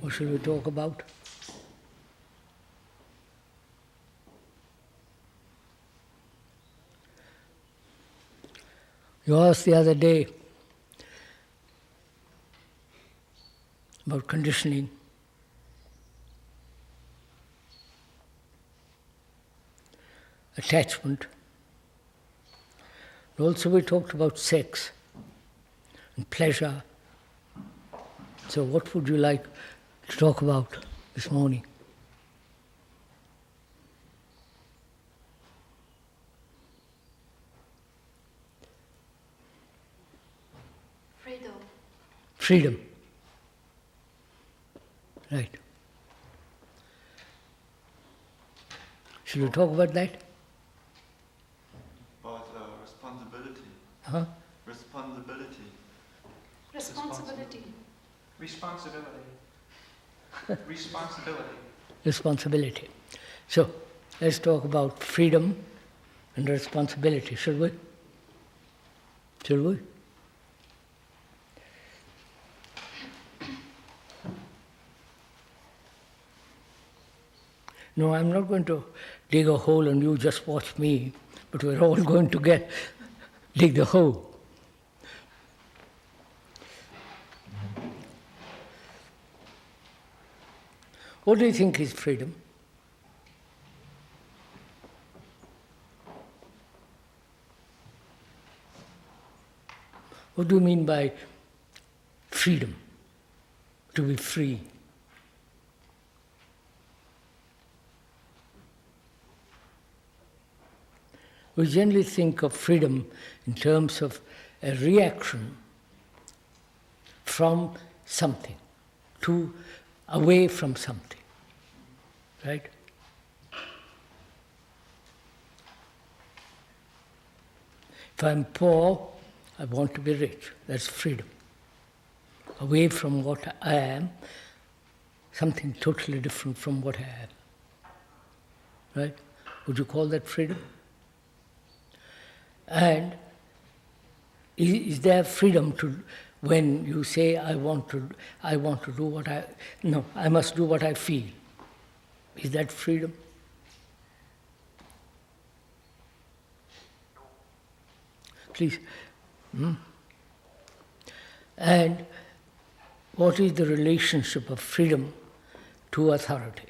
What shall we talk about? You asked the other day about conditioning. Attachment. And also we talked about sex and pleasure. So what would you like to talk about this morning? Freedom. Right. Should we talk about that? About responsibility. Huh? Responsibility. Responsibility. Responsibility. Responsibility. Responsibility. So, let's talk about freedom and responsibility, shall we? Shall we? No, I'm not going to dig a hole and you just watch me, but we're all going to dig the hole. What do you think is freedom? What do you mean by freedom? To be free. We generally think of freedom in terms of a reaction from something, away from something, right? If I'm poor, I want to be rich. That's freedom. Away from what I am, something totally different from what I am. Right? Would you call that freedom? And is there freedom to, when you say I want to do what I must do what I feel? Is that freedom? Please. And what is the relationship of freedom to authority?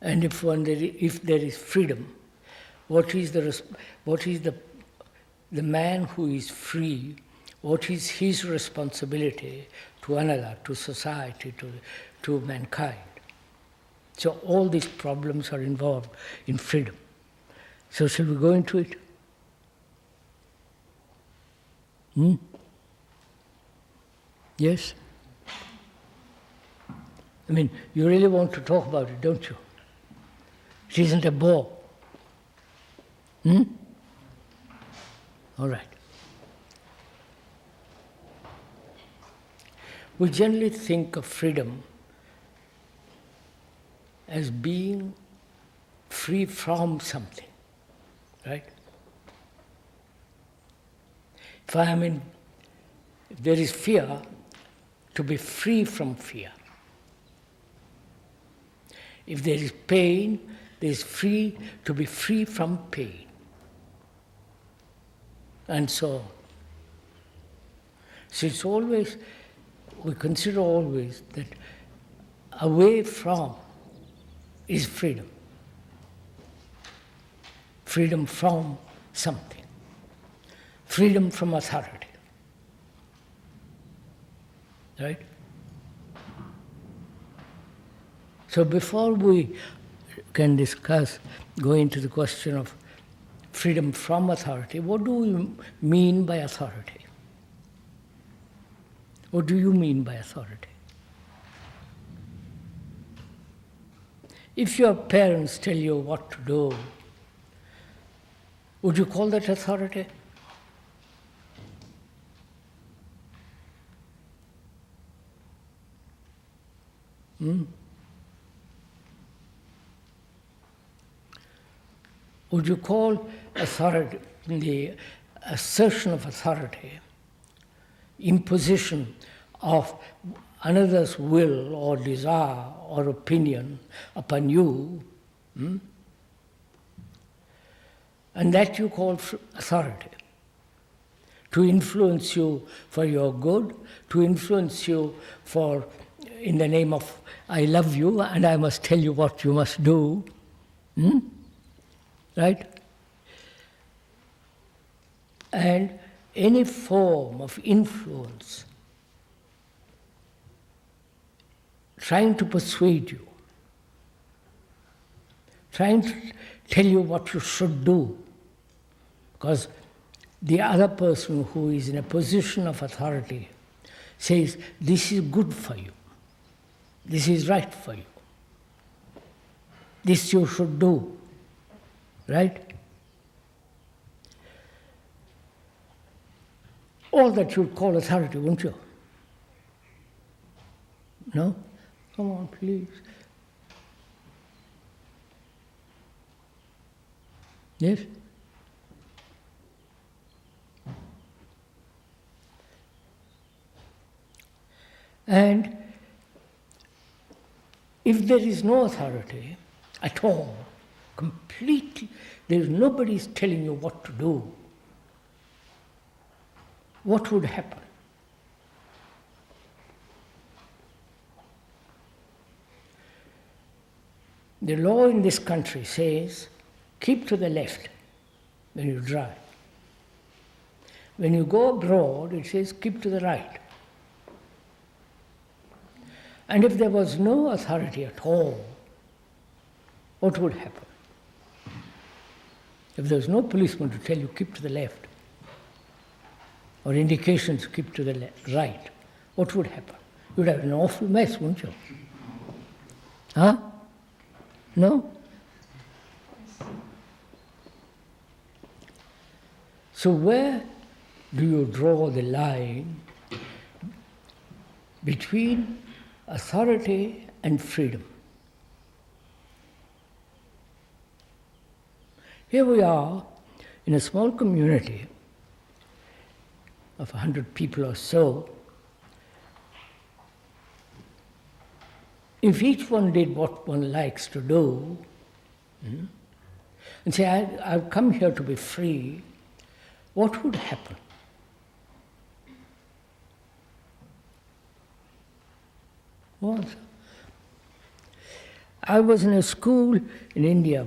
And if there is freedom, what is the man who is free? What is his responsibility to another, to society, to mankind? So all these problems are involved in freedom. So shall we go into it? Yes? I mean, you really want to talk about it, don't you? It isn't a bore. All right. We generally think of freedom as being free from something, right? If there is fear, to be free from fear. If there is pain, there is to be free from pain. And so on. So it's always, we consider always that away from is freedom. Freedom from something. Freedom from authority. Right? So before we can go into the question of freedom from authority, what do we mean by authority? What do you mean by authority? If your parents tell you what to do, would you call that authority? would you call authority, the assertion of authority, imposition of another's will or desire or opinion upon you, and that you call authority, to influence you for your good, to influence you for, in the name of, I love you and I must tell you what you must do, right? And any form of influence trying to persuade you, trying to tell you what you should do, because the other person who is in a position of authority says, this is good for you, this is right for you, this you should do, right? All that you'd call authority, wouldn't you? No? Come on, please. Yes? And if there is no authority at all, completely, there is nobody is telling you what to do, what would happen? The law in this country says, keep to the left when you drive. When you go abroad, it says, keep to the right. And if there was no authority at all, what would happen? If there was no policeman to tell you, keep to the left, or indications, keep to the right, what would happen? You'd have an awful mess, wouldn't you? Huh? No? So where do you draw the line between authority and freedom? Here we are in a small community of 100 people or so. If each one did what one likes to do, and say, I've come here to be free, what would happen? What? I was in a school in India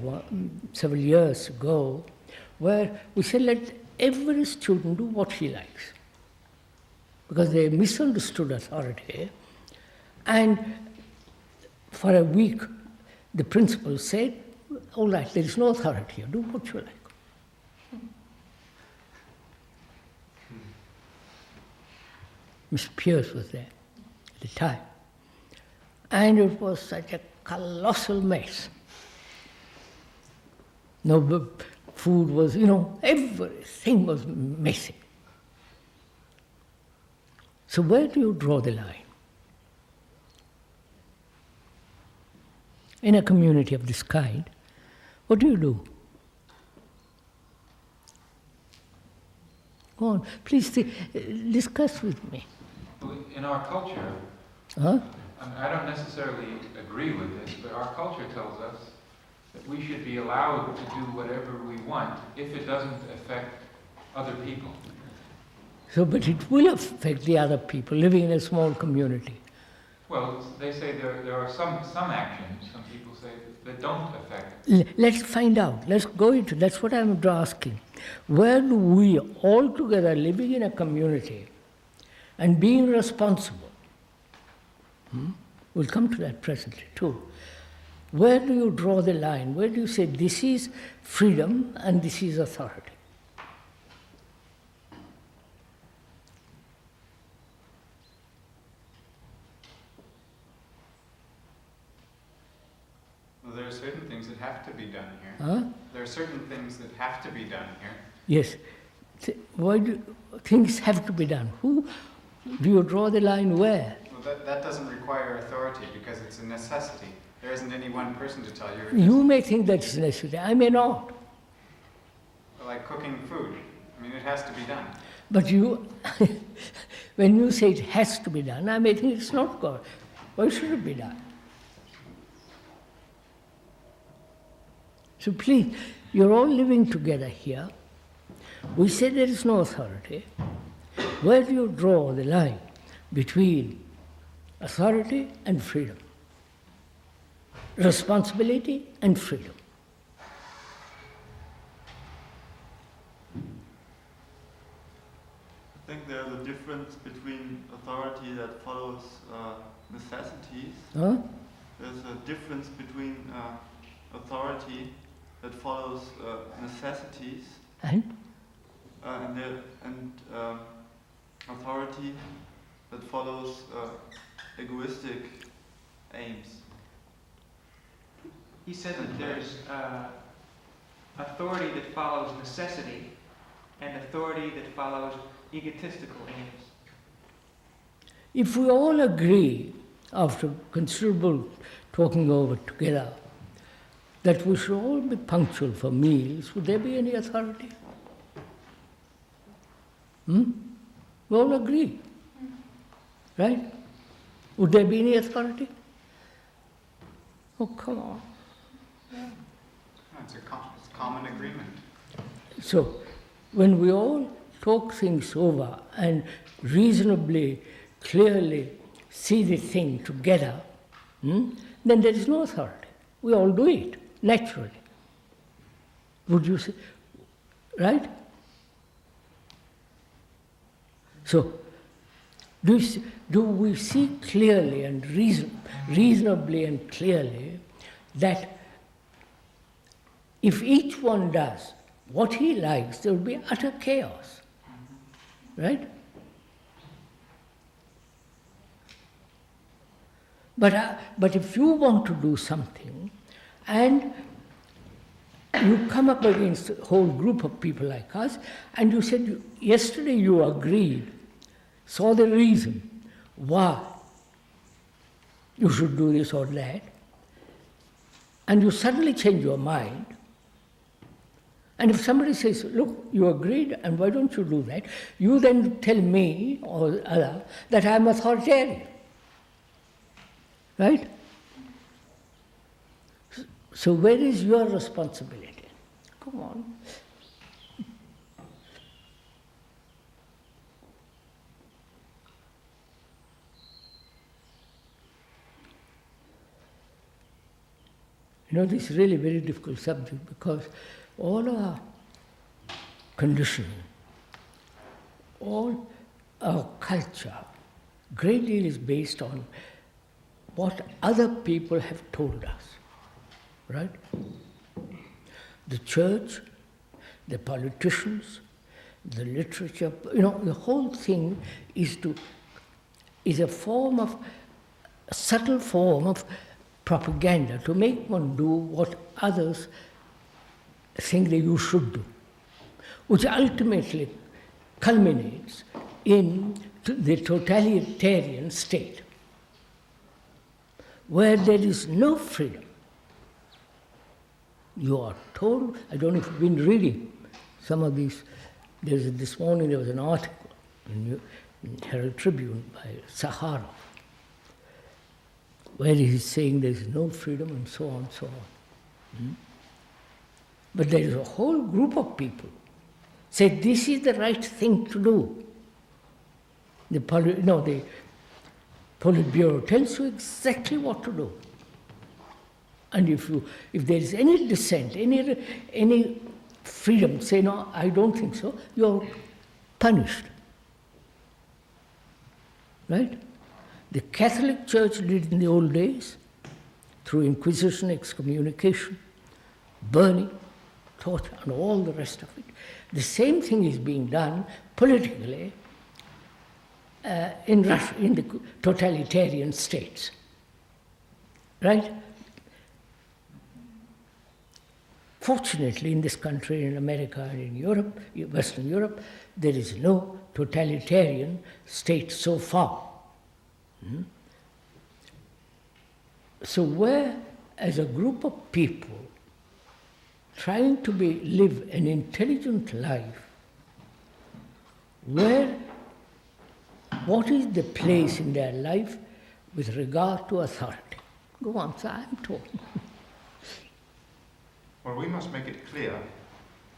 several years ago where we said, let every student do what he likes, because they misunderstood authority. And for a week, the principal said, all right, there is no authority here, do what you like. Mr. Pierce was there at the time. And it was such a colossal mess. No food was, everything was messy. So where do you draw the line? In a community of this kind, what do you do? Go on, please discuss with me. In our culture, Huh? I don't necessarily agree with this, but our culture tells us that we should be allowed to do whatever we want if it doesn't affect other people. So, but it will affect the other people living in a small community. Well, they say there are some actions, some people say, that don't affect. Let's find out. Let's go into, that's what I'm asking. Where do we all together living in a community and being responsible, we'll come to that presently too. Where do you draw the line? Where do you say this is freedom and this is authority? Well, there are certain things that have to be done here. Huh? There are certain things that have to be done here. Yes. Why do things have to be done? Who do you draw the line where? Well, that doesn't require authority because it's a necessity. There isn't any one person to tell you. You may think that is necessary. I may not. like cooking food. I mean, it has to be done. But you, when you say it has to be done, I mean, it's not God. Why should it be done? So please, you're all living together here. We say there is no authority. Where do you draw the line between authority and freedom? Responsibility and freedom. I think there's a difference between authority that follows necessities. Huh? There's a difference between authority that follows necessities And and authority that follows egoistic aims. He said that there's authority that follows necessity and authority that follows egotistical aims. if we all agree, after considerable talking over together, that we should all be punctual for meals, would there be any authority? We all agree, right? Would there be any authority? Oh, come on. No, it's a common agreement. So, when we all talk things over and reasonably, clearly see the thing together, then there is no authority. We all do it, naturally. Would you say, right? So, do we see clearly and reasonably and clearly that if each one does what he likes, there will be utter chaos, right? But if you want to do something and you come up against a whole group of people like us, and you said yesterday you agreed, saw the reason why you should do this or that, and you suddenly change your mind, and if somebody says, look, you agreed, and why don't you do that, you then tell me or other that I'm authoritarian. Right? So where is your responsibility? Come on. You know, this is really a very difficult subject because all our conditioning, all our culture, great deal is based on what other people have told us, right? The church, the politicians, the literature, the whole thing is a subtle form of propaganda to make one do what others think that you should do, which ultimately culminates in the totalitarian state, where there is no freedom. You are told, I don't know if you've been reading some of these, this morning there was an article in Herald Tribune by Sahara, where he is saying there is no freedom and so on, so on. But there is a whole group of people say this is the right thing to do. The Politburo tells you exactly what to do. And if there is any dissent, any freedom, say, no, I don't think so, you're punished. Right? The Catholic Church did in the old days, through Inquisition, excommunication, burning, torture, and all the rest of it. The same thing is being done politically in Russia, in the totalitarian states. Right? Fortunately, in this country, in America and in Europe, Western Europe, there is no totalitarian state so far. So where, as a group of people, trying to live an intelligent life where what is the place in their life with regard to authority? Go on, sir, I'm talking. Well, we must make it clear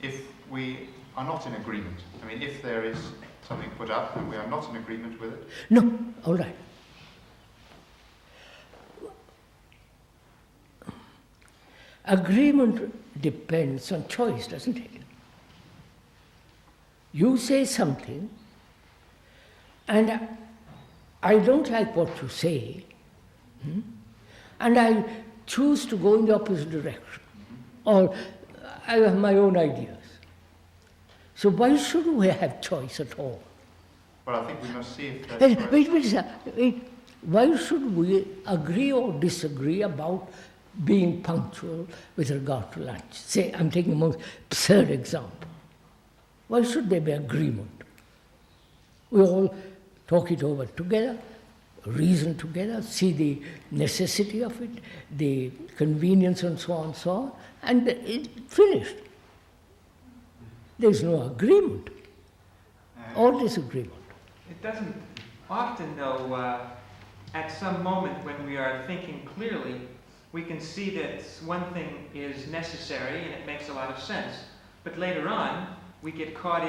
if we are not in agreement. I mean, if there is something put up and we are not in agreement with it. No, all right. Agreement depends on choice, doesn't it? You say something, and I don't like what you say, and I choose to go in the opposite direction, or I have my own ideas. So why should we have choice at all? Well, I think we must see if there's choice. Wait, sir. Wait. Why should we agree or disagree about being punctual with regard to lunch? Say, I'm taking a most absurd example. Why should there be agreement? We all talk it over together, reason together, see the necessity of it, the convenience and so on, and it's finished. There's no agreement or disagreement. It doesn't often, though, at some moment when we are thinking clearly, we can see that one thing is necessary and it makes a lot of sense. But later on, we get caught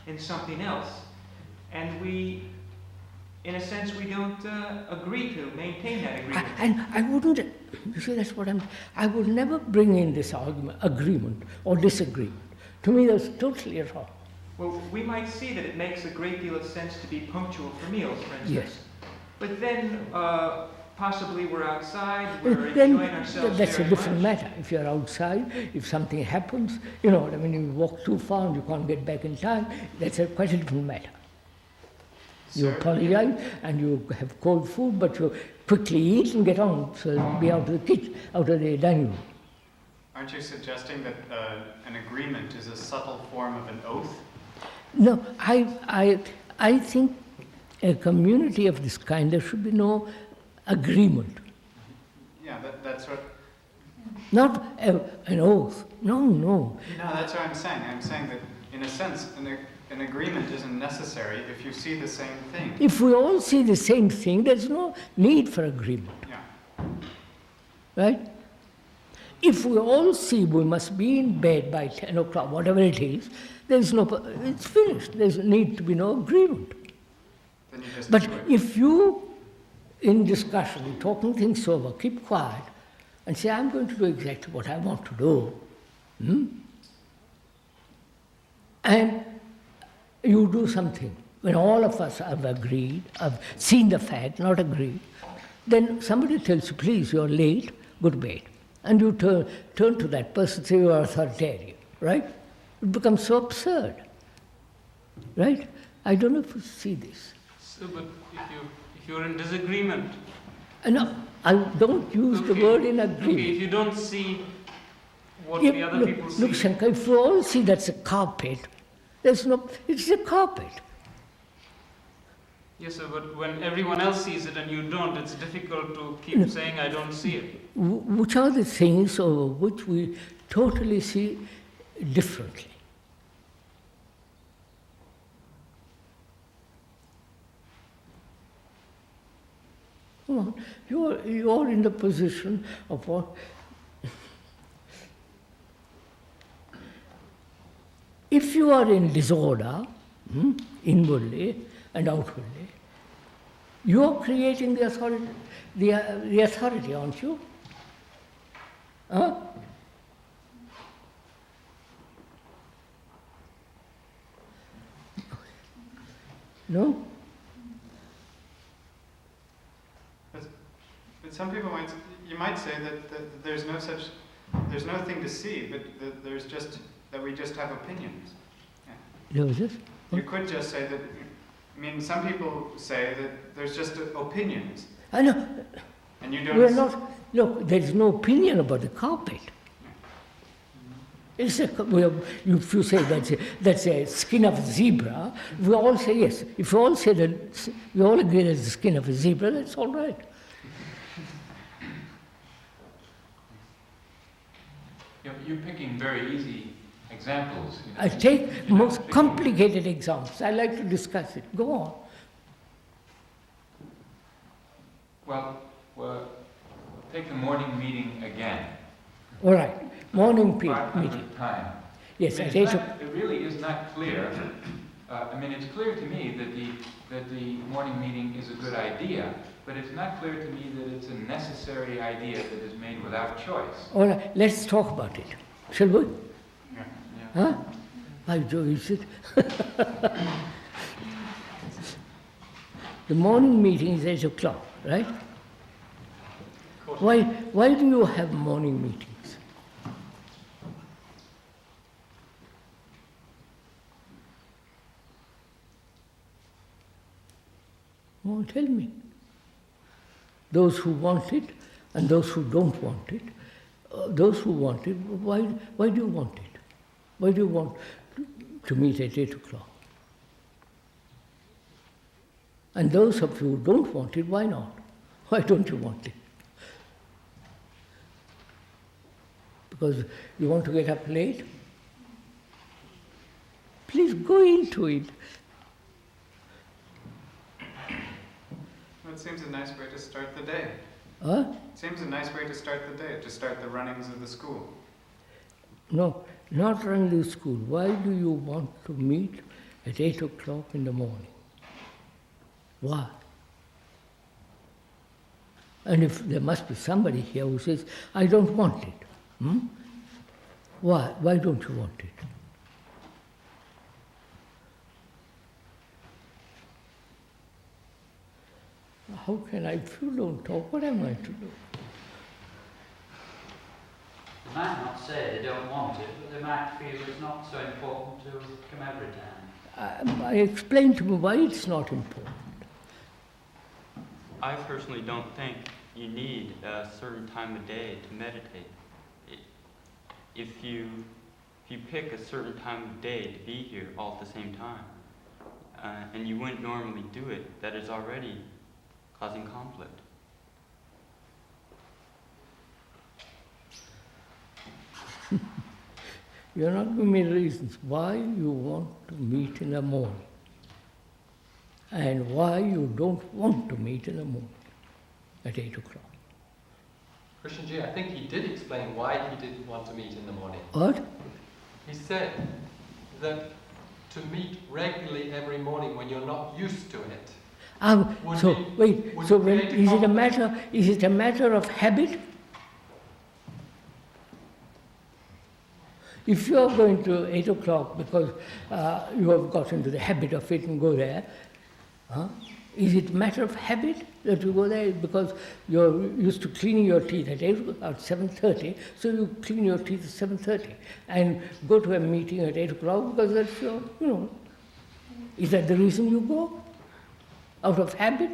in something else. And we, in a sense, we don't agree to maintain that agreement. And I wouldn't, you see, that's what I would never bring in this argument, agreement or disagreement. To me, that's totally wrong. Well, we might see that it makes a great deal of sense to be punctual for meals, for instance. Yes. But then, possibly we're outside, we're Then enjoying ourselves that's a very different much. matter. If you're outside, if something happens, you know what I mean, you walk too far and you can't get back in time, that's quite a different matter. You apologize and you have cold food, but you quickly eat and get on, so be out of the kitchen, out of the dining room. Aren't you suggesting that an agreement is a subtle form of an oath? No, I think a community of this kind, there should be no agreement. Yeah, that's what... Not an oath. No. No, that's what I'm saying. I'm saying that, in a sense, an agreement isn't necessary if you see the same thing. If we all see the same thing, there's no need for agreement. Yeah. Right? If we all see we must be in bed by 10 o'clock, whatever it is, it's finished. There's need to be no agreement. Then you just But do it. if you, in discussion, talking things over, keep quiet and say, I'm going to do exactly what I want to do, and you do something, when all of us have agreed, have seen the fact, not agreed, then somebody tells you, please, you're late, go to bed. And you turn to that person, say you're authoritarian, right? It becomes so absurd, right? I don't know if you see this. So, but if you're in disagreement, No, I don't use the word in agreement. okay, if you don't see what the other people see, Look, Shankar, if you all see that's a carpet, it's a carpet. yes, sir, but when everyone else sees it and you don't, it's difficult to keep saying I don't see it. Which are the things over which we totally see differently? Come on, you're in the position of what? If you are in disorder, inwardly and outwardly, you are creating the authority, aren't you? Huh? No? But some people you might say that there's no thing to see, but that we just have opinions. There was this? You could just say that, I mean, some people say that there's just opinions, I know. and you don't... We're not, look, there is no opinion about the carpet. If you say that's a skin of a zebra, we all say yes. If we all say that, we all agree that's the skin of a zebra, that's all right. You're picking very easy examples. You know. I take You're not most picking- complicated examples. I like to discuss it. Go on. Well, take the morning meeting again. All right. Morning 500th meeting. time. Yes, I mean, at it's 8 not- it really is not clear. I mean, it's clear to me that the morning meeting is a good idea, but it's not clear to me that it's a necessary idea that is made without choice. All right. Let's talk about it. Shall we? Yeah. Huh? By Jove, is it? The morning meeting is 8 o'clock, right? Why do you have morning meetings? Oh, tell me. Those who want it and those who don't want it. Those who want it, why do you want it? Why do you want to meet at 8 o'clock? And those of you who don't want it, why not? Why don't you want it? Because you want to get up late? Please go into it. Well, it seems a nice way to start the day. Huh? It seems a nice way to start the day, to start the runnings of the school. No, not run the school. Why do you want to meet at 8 o'clock in the morning? Why? And if there must be somebody here who says, I don't want it. Why? Why don't you want it? How can I, if you don't talk, what am I to do? They might not say they don't want it, but they might feel it's not so important to come every time. I explained to me why it's not important. I personally don't think you need a certain time of day to meditate. If you pick a certain time of day to be here all at the same time, and you wouldn't normally do it, that is already causing conflict. You're not giving me reasons why you want to meet in the morning and why you don't want to meet in the morning at 8 o'clock. Krishnamurti, I think he did explain why he didn't want to meet in the morning. What? He said that to meet regularly every morning when you're not used to it. Would create Is it a conflict. matter of habit? If you are going to 8 o'clock because you have got into the habit of it and go there, is it a matter of habit that you go there because you're used to cleaning your teeth at 7:30, so you clean your teeth at 7:30 and go to a meeting at 8 o'clock because that's your, is that the reason you go? Out of habit?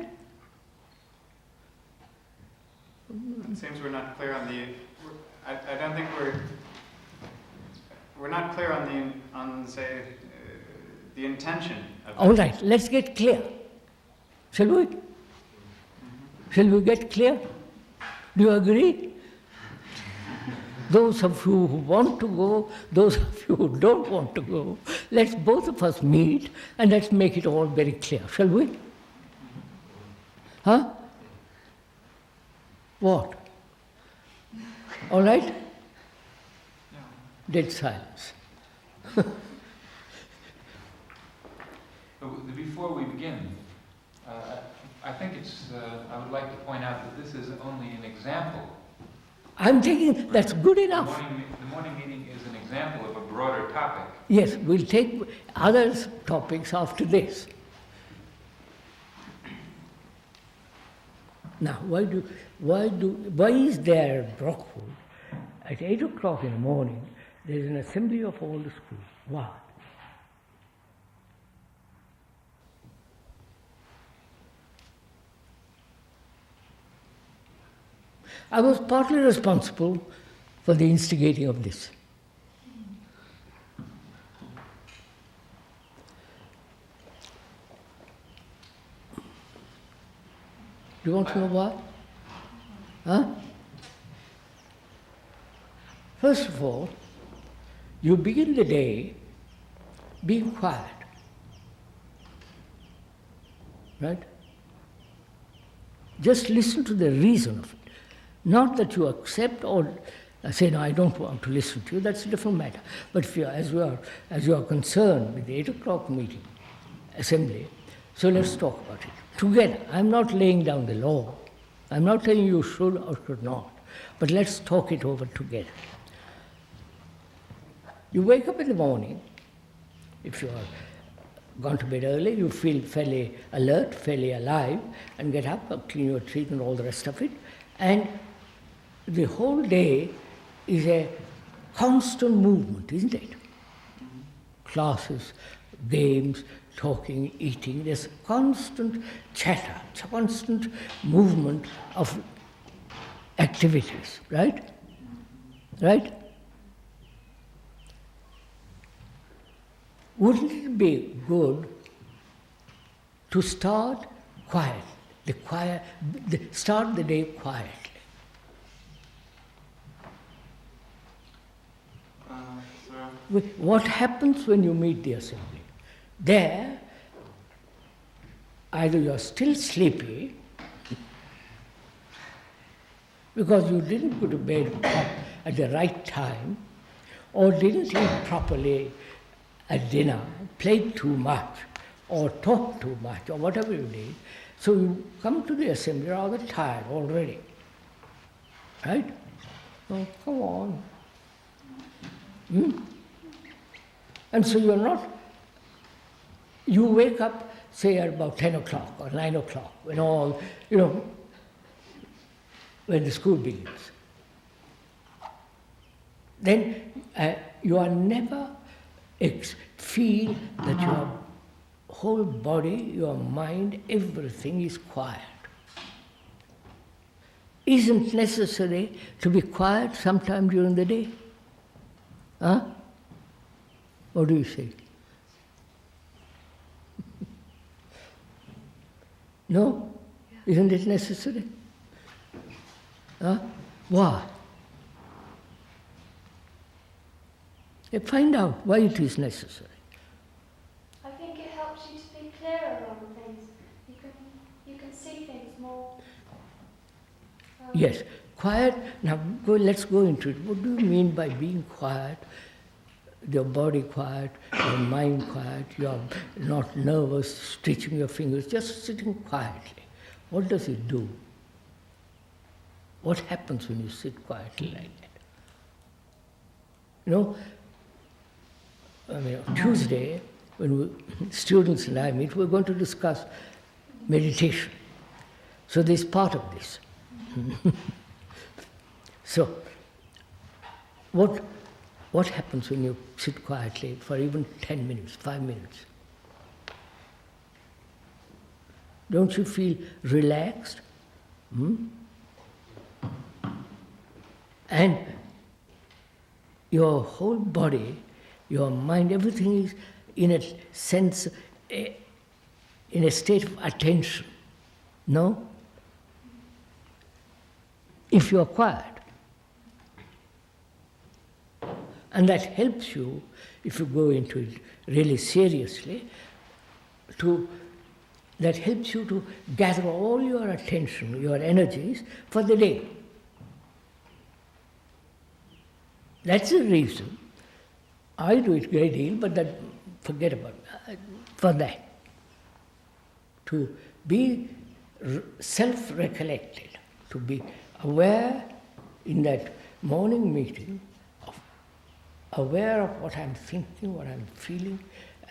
It seems we're not clear on the. I don't think we're not clear on the intention of. All right, let's get clear. Shall we? Shall we get clear? Do you agree? Those of you who want to go, those of you who don't want to go, let's both of us meet and let's make it all very clear, shall we? Huh? What? All right? Dead silence. Before we begin, I think I would like to point out that this is only an example. I'm thinking that's good enough. The morning meeting is an example of a broader topic. Yes, we'll take other topics after this. Now, why is there at Brockwood at 8 o'clock in the morning, there's an assembly of all the schools? Why? I was partly responsible for the instigating of this. Do you want to know why? Huh? First of all, you begin the day being quiet. Right? Just listen to the reason of it. Not that you accept or say, no, I don't want to listen to you, that's a different matter. But if as you are concerned with the 8 o'clock meeting, assembly, so let's talk about it. Together, I'm not laying down the law. I'm not telling you should or should not. But let's talk it over together. You wake up in the morning, if you are gone to bed early, you feel fairly alert, fairly alive, and get up, clean your teeth and all the rest of it. And the whole day is a constant movement, isn't it? Classes, games, talking, eating, there's constant chatter, constant movement of activities, right? Right? Wouldn't it be good to start start the day quietly? What happens when you meet the assembly? There, either you are still sleepy because you didn't go to bed at the right time, or didn't eat properly at dinner, played too much, or talked too much, or whatever you did. So you come to the assembly rather tired already. Right? Oh, come on. And so you wake up, say, at about 10 o'clock or 9 o'clock, when when the school begins. Then you are never feel that your whole body, your mind, everything is quiet. Isn't necessary to be quiet sometime during the day? Huh? What do you say? No? Isn't it necessary? Huh? Why? Find out why it is necessary. I think it helps you to be clearer on things. You can see things more. Yes, quiet. Now let's go into it. What do you mean by being quiet? Your body quiet, your mind quiet, you are not nervous, stretching your fingers, just sitting quietly. What does it do? What happens when you sit quietly like that? Tuesday, when students and I meet, we're going to discuss meditation. So there's part of this. So, what happens when you sit quietly for even 10 minutes, 5 minutes? Don't you feel relaxed? And your whole body, your mind, everything is in a sense, in a state of attention. No? If you are quiet. And that helps you, if you go into it really seriously, that helps you to gather all your attention, your energies for the day. That's the reason I do it a great deal, but forget about it, for that. To be self-recollected, to be aware in that morning meeting, aware of what I'm thinking, what I'm feeling,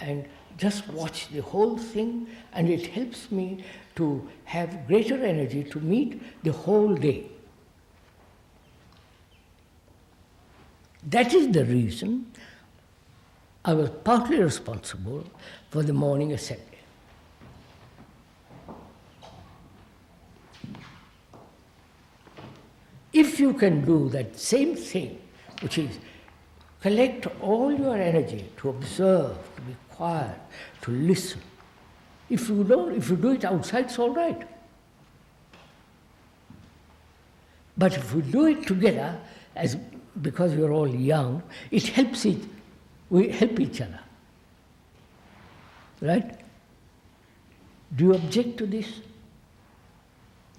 and just watch the whole thing, and it helps me to have greater energy to meet the whole day. That is the reason I was partly responsible for the morning assembly. If you can do that same thing, which is collect all your energy to observe, to be quiet, to listen. If you do it outside, it's all right. But if we do it together, as because we're all young, it helps we help each other. Right? Do you object to this?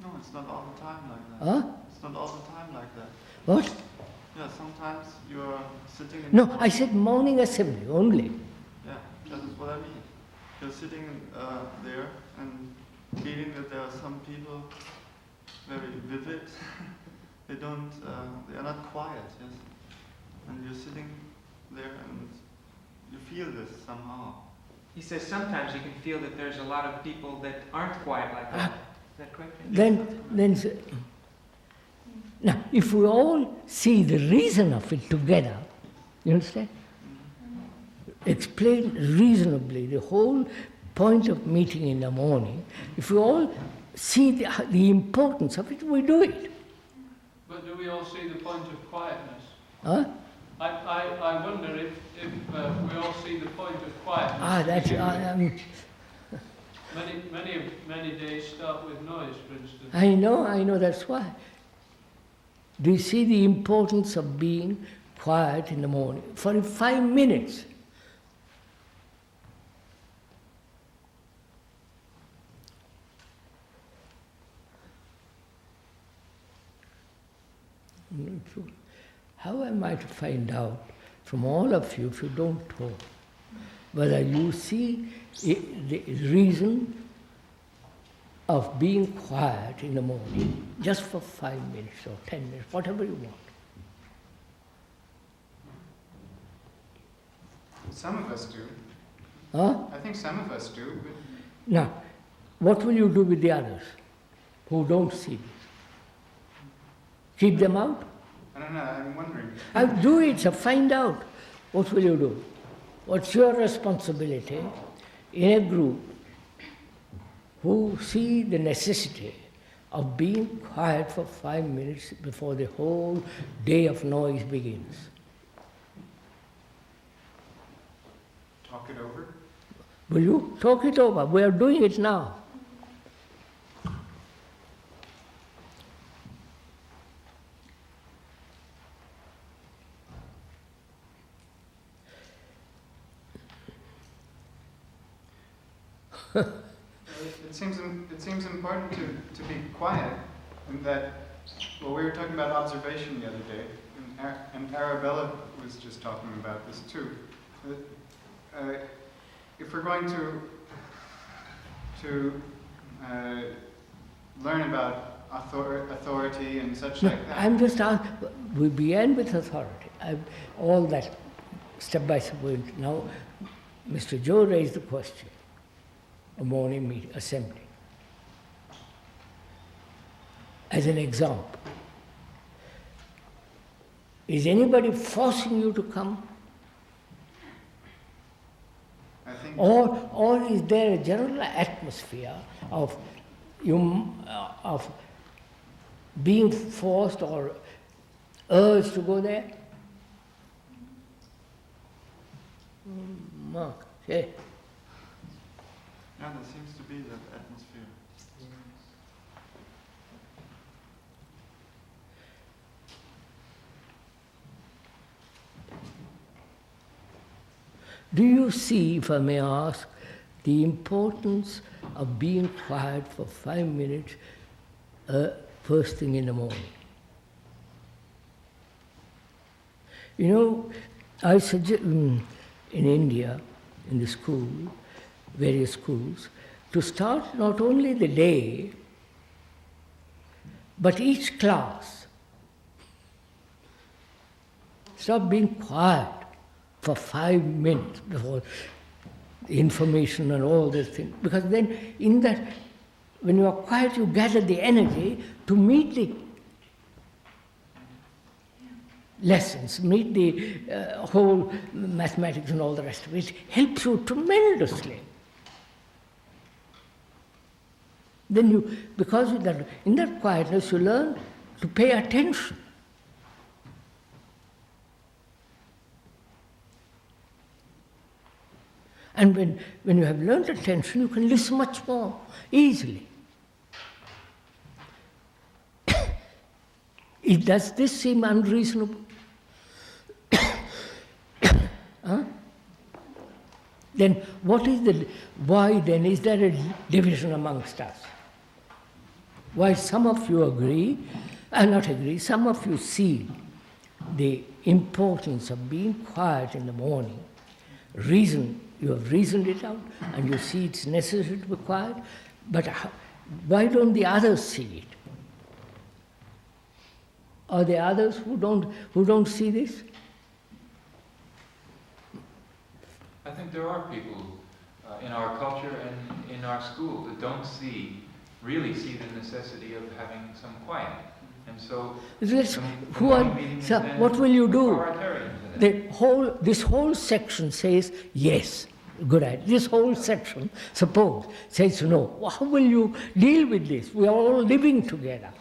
No, it's not all the time like that. Huh? It's not all the time like that. What? Yeah, sometimes you're sitting in... No, I said morning assembly only. Yeah, that is what I mean. You're sitting there and feeling that there are some people very vivid. They are not quiet, yes. And you're sitting there and you feel this somehow. He says sometimes you can feel that there's a lot of people that aren't quiet like that. Is that correct? Now, if we all see the reason of it together, you understand? Explain reasonably the whole point of meeting in the morning. If we all see the importance of it, we do it. But do we all see the point of quietness? Huh? I wonder if we all see the point of quietness. Many days start with noise, for instance. I know, that's why. Do you see the importance of being quiet in the morning? For 5 minutes. How am I to find out from all of you, if you don't talk, whether you see the reason of being quiet in the morning, just for 5 minutes or 10 minutes, whatever you want? Some of us do. Huh? I think some of us do. But Now, what will you do with the others who don't see this? Keep them out? I don't know, I'm wondering. Do it, so find out. What will you do? What's your responsibility in a group who see the necessity of being quiet for 5 minutes before the whole day of noise begins? Talk it over? Will you talk it over? We are doing it now. It seems important to be quiet, and that, well, we were talking about observation the other day, and Arabella was just talking about this too. If we're going to learn about authority and such like that. I'm just asking, we began with authority, all that step by step. Now, Mr. Joe raised the question. A morning meeting, assembly. As an example, is anybody forcing you to come? I think Or is there a general atmosphere of being forced or urged to go there? Mark, say. Yeah, there seems to be that atmosphere. Do you see, if I may ask, the importance of being quiet for 5 minutes first thing in the morning? You know, I suggest in India, in the school, various schools, to start not only the day, but each class. Stop being quiet for 5 minutes before information and all these things. Because then in that, when you are quiet, you gather the energy to meet the lessons, meet the whole mathematics and all the rest of it. It helps you tremendously. Then because in that quietness, you learn to pay attention. And when you have learned attention, you can listen much more easily. Does this seem unreasonable? then what is why then is there a division amongst us? Why some of you agree, not agree, some of you see the importance of being quiet in the morning, you have reasoned it out, and you see it's necessary to be quiet, but why don't the others see it? Are there others who don't see this? I think there are people in our culture and in our school that don't really see the necessity of having some quiet. And so, what will you do? This whole section says yes, good idea. This whole section, suppose, says no. How will you deal with this? We are all living together.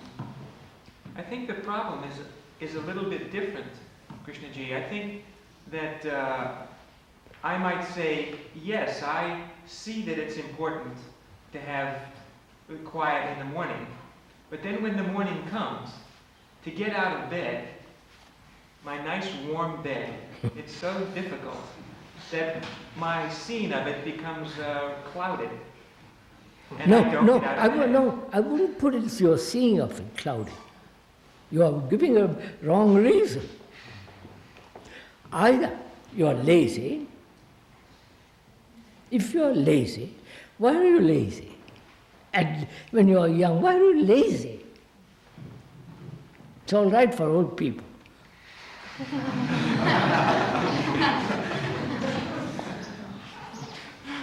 I think the problem is a little bit different, Krishnaji. I think that I might say, yes, I see that it's important to have quiet in the morning, but then when the morning comes, to get out of bed, my nice warm bed, it's so difficult that my scene of it becomes clouded. And I wouldn't put it as your seeing of it clouded. You are giving a wrong reason. Either you are lazy. If you are lazy, why are you lazy? And when you are young, why are you lazy? It's all right for old people.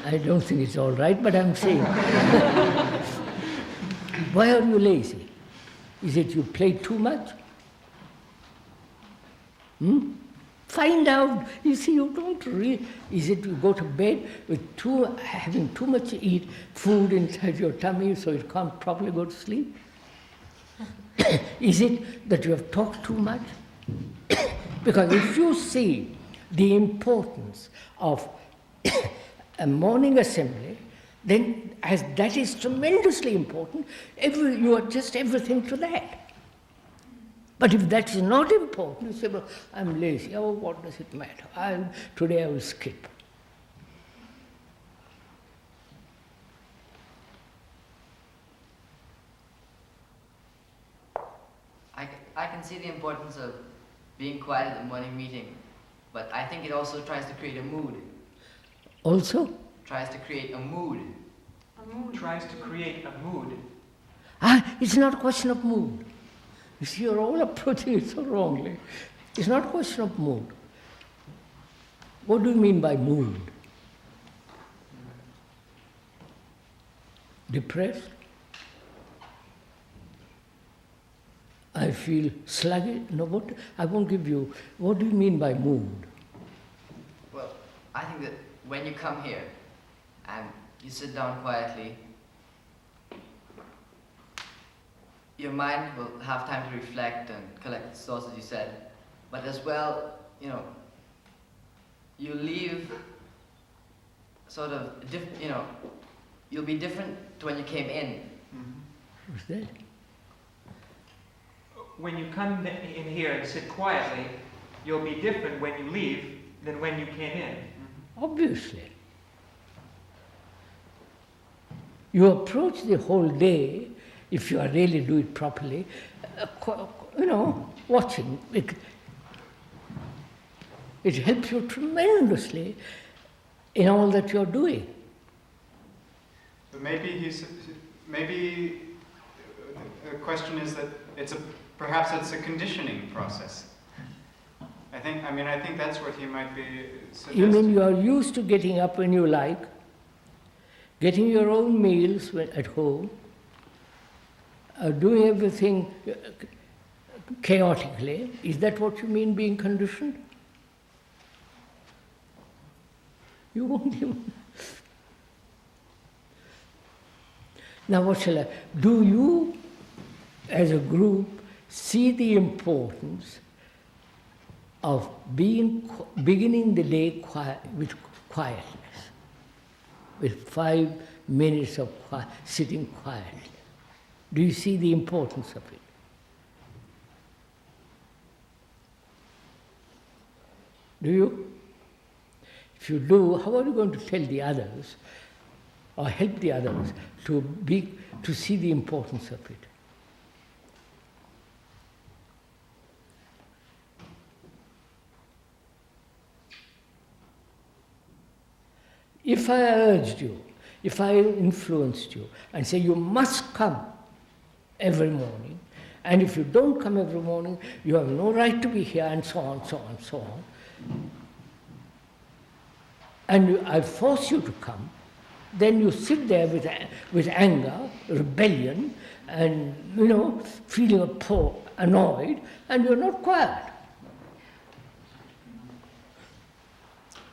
I don't think it's all right, but I'm saying. Why are you lazy? Is it you play too much? Find out. You see, you don't really. Is it you go to bed with having too much to eat food inside your tummy so you can't properly go to sleep? Is it that you have talked too much? Because if you see the importance of a morning assembly, then as that is tremendously important, you adjust everything to that. But if that is not important, you say, well, I'm lazy. Oh, what does it matter? Today I will skip. I can see the importance of being quiet at the morning meeting, but I think it also tries to create a mood. Also? Tries to create a mood. A mood tries to create a mood. It's not a question of mood. You see, you're all approaching it so wrongly. It's not a question of mood. What do you mean by mood? Depressed? I feel sluggish? No, I won't give you. What do you mean by mood? Well, I think that when you come here and you sit down quietly, your mind will have time to reflect and collect its thoughts, as you said. But as well, you leave sort of, you'll be different to when you came in. What's that? When you come in here and sit quietly, you'll be different when you leave than when you came in. Obviously. You approach the whole day, if you really do it properly, watching. It helps you tremendously in all that you're doing. But maybe the question is that perhaps it's a conditioning process. I think that's what he might be suggesting. You mean you are used to getting up when you like, getting your own meals at home, doing everything chaotically? Is that what you mean, being conditioned? You won't even. Now what shall I? Do you, as a group, see the importance of beginning the day with quietness, with 5 minutes of sitting quietly? Do you see the importance of it? Do you? If you do, how are you going to tell the others or help the others to see the importance of it? If I urged you, if I influenced you and say you must come every morning, and if you don't come every morning, you have no right to be here, and so on, so on, so on, and I force you to come, then you sit there with anger, rebellion, and feeling annoyed, and you're not quiet.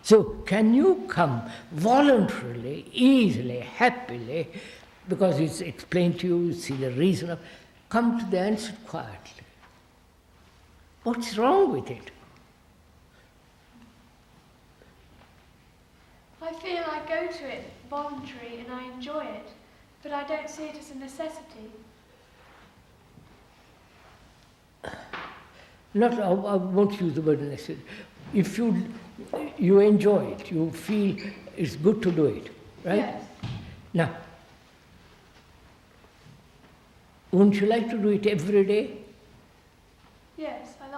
So can you come voluntarily, easily, happily, because it's explained to you see the reason of, come to there and sit quietly. What's wrong with it? I feel I go to it voluntary and I enjoy it, but I don't see it as a necessity. I won't use the word necessity. If you enjoy it, you feel it's good to do it, right? Yes. Now, wouldn't you like to do it every day? Yes, I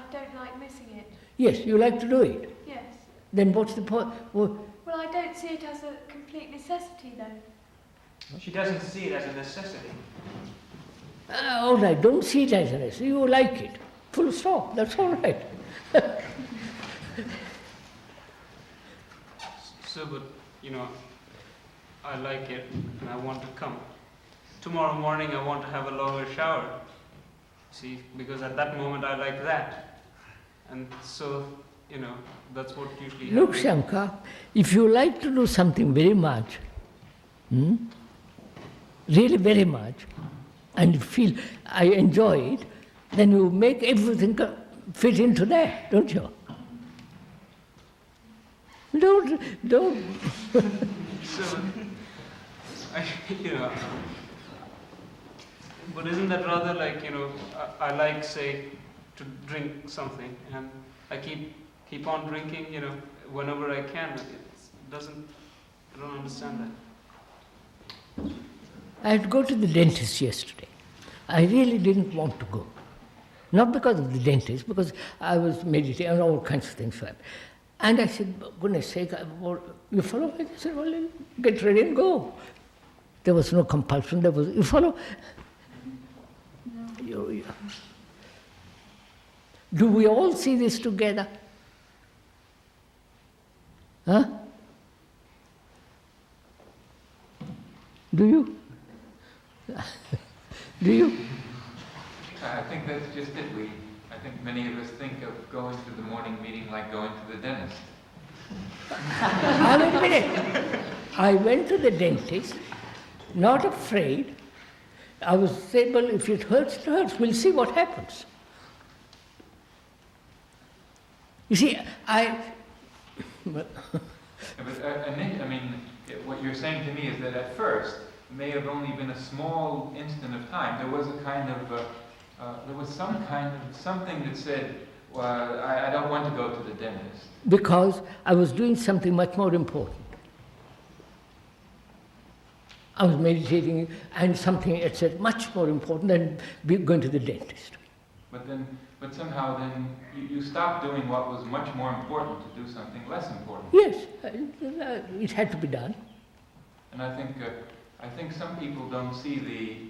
don't like missing it. Yes, you like to do it. Yes. Then what's the point? Well, I don't see it as a complete necessity, though. She doesn't see it as a necessity. All right, don't see it as a necessity. You like it. Full stop. That's all right. So, but, I like it and I want to come. Tomorrow morning I want to have a longer shower. See, because at that moment I like that. And so, that's what usually happens. Look, Shankar, if you like to do something very much, really very much, and you feel I enjoy it, then you make everything fit into that, don't you? Don't. So, but isn't that rather like, I like, say, to drink something, and I keep on drinking, whenever I can. I don't understand that. I had to go to the dentist yesterday. I really didn't want to go. Not because of the dentist, because I was meditating and all kinds of things. And I said, goodness sake, you follow? I said, well, get ready and go. There was no compulsion. You follow? No. Do we all see this together? Huh? Do you? Do you? I think that's just it. I think many of us think of going to the morning meeting like going to the dentist. Wait a minute. I went to the dentist, not afraid. I was saying, well, if it hurts, it hurts. We'll see what happens. You see, But, what you're saying to me is that at first, it may have only been a small instant of time. There was a kind of, something that said, well, I don't want to go to the dentist. Because I was doing something much more important. I was meditating and something etc. much more important than going to the dentist. But somehow then you stopped doing what was much more important to do something less important. Yes, it had to be done. And I think some people don't see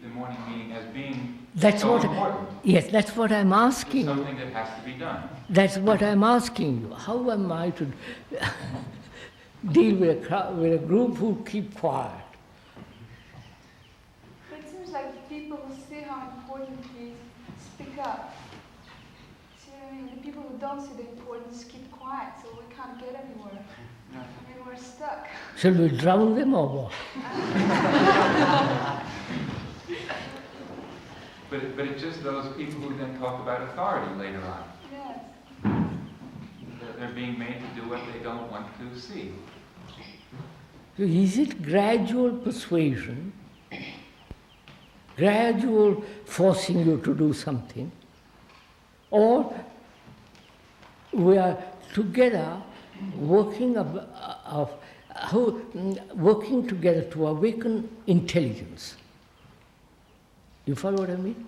the morning meeting as being important. Yes, that's what I'm asking. It's something that has to be done. That's what I'm asking you. How am I to deal with a group who keep quiet? It seems like people who see how important it is speak up. See what I mean? The people who don't see the importance keep quiet, so we can't get anywhere. I mean, we're stuck. Shall we drown them or what? But it's just those people who then talk about authority later on. Yes. They're being made to do what they don't want to see. So is it gradual persuasion, gradual forcing you to do something, or we are together working working together to awaken intelligence. You follow what I mean?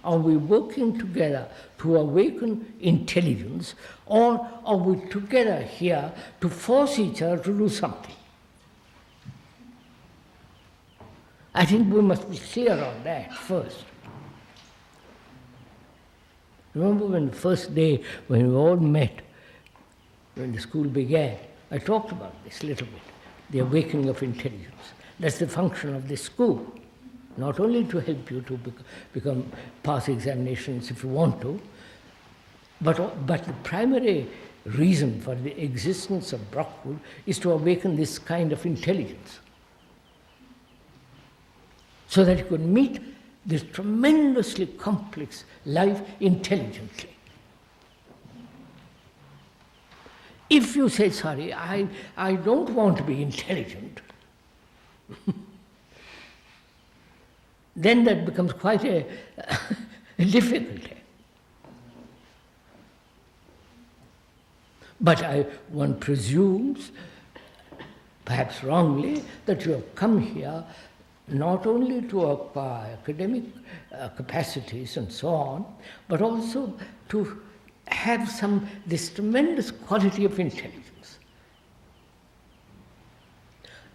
Are we working together to awaken intelligence, or are we together here to force each other to do something? I think we must be clear on that first. Remember when the first day when we all met, when the school began, I talked about this a little bit, the awakening of intelligence. That's the function of this school. Not only to help you to pass examinations if you want to, but the primary reason for the existence of Brockwood is to awaken this kind of intelligence, so that you could meet this tremendously complex life intelligently. If you say, sorry, I don't want to be intelligent, then that becomes quite a difficulty. But one presumes, perhaps wrongly, that you have come here not only to acquire academic capacities and so on, but also to have this tremendous quality of intelligence.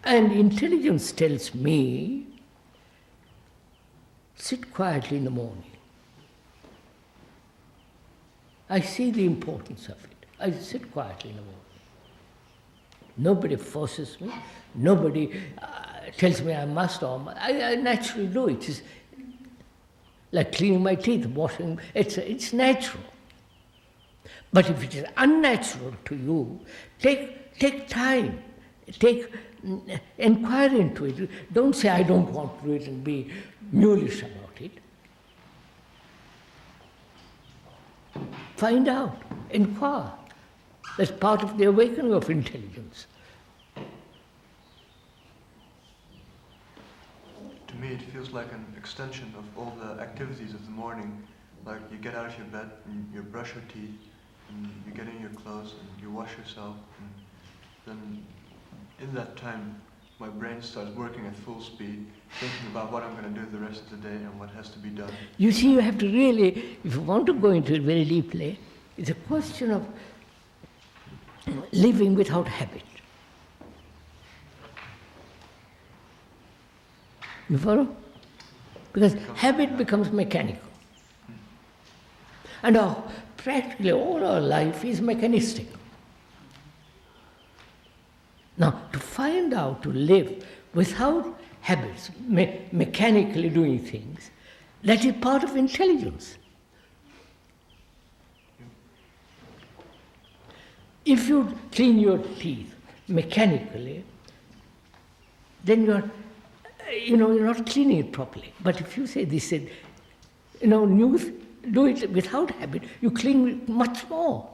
And intelligence tells me, sit quietly in the morning. I see the importance of it. I sit quietly in the morning. Nobody forces me. Nobody tells me I must or I naturally do it. It's like cleaning my teeth, washing. It's natural. But if it is unnatural to you, take time. Inquire into it. Don't say, I don't want to do it and be mulish about it. Find out, inquire. That's part of the awakening of intelligence. To me, it feels like an extension of all the activities of the morning. Like you get out of your bed and you brush your teeth, and you get in your clothes and you wash yourself, and then in that time my brain starts working at full speed, thinking about what I'm going to do the rest of the day and what has to be done. You see, you have to really, if you want to go into it very deeply, it's a question of living without habit. You follow? Because habit becomes mechanical. And practically all our life is mechanistic. Now, to find out to live without habits, mechanically doing things, that is part of intelligence. If you clean your teeth mechanically, then you're not cleaning it properly. But if you say this, do it without habit, you clean it much more.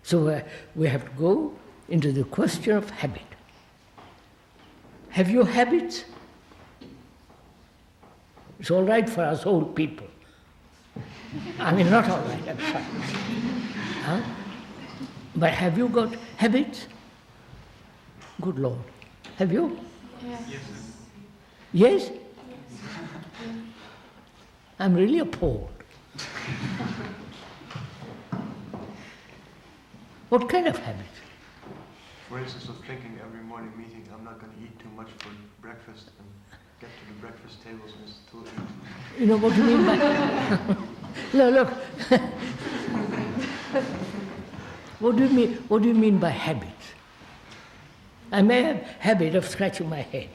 So we have to go into the question of habit. Have you habits? It's all right for us old people. I mean, not all right, I'm sorry. Huh? But have you got habits? Good Lord. Have you? Yes. Yes? I'm really appalled. What kind of habit? For instance, of thinking every morning meeting, I'm not going to eat too much for breakfast and get to the breakfast tables and it's too early. You know what do you mean by... Look. What do you mean by habits? I may have a habit of scratching my head.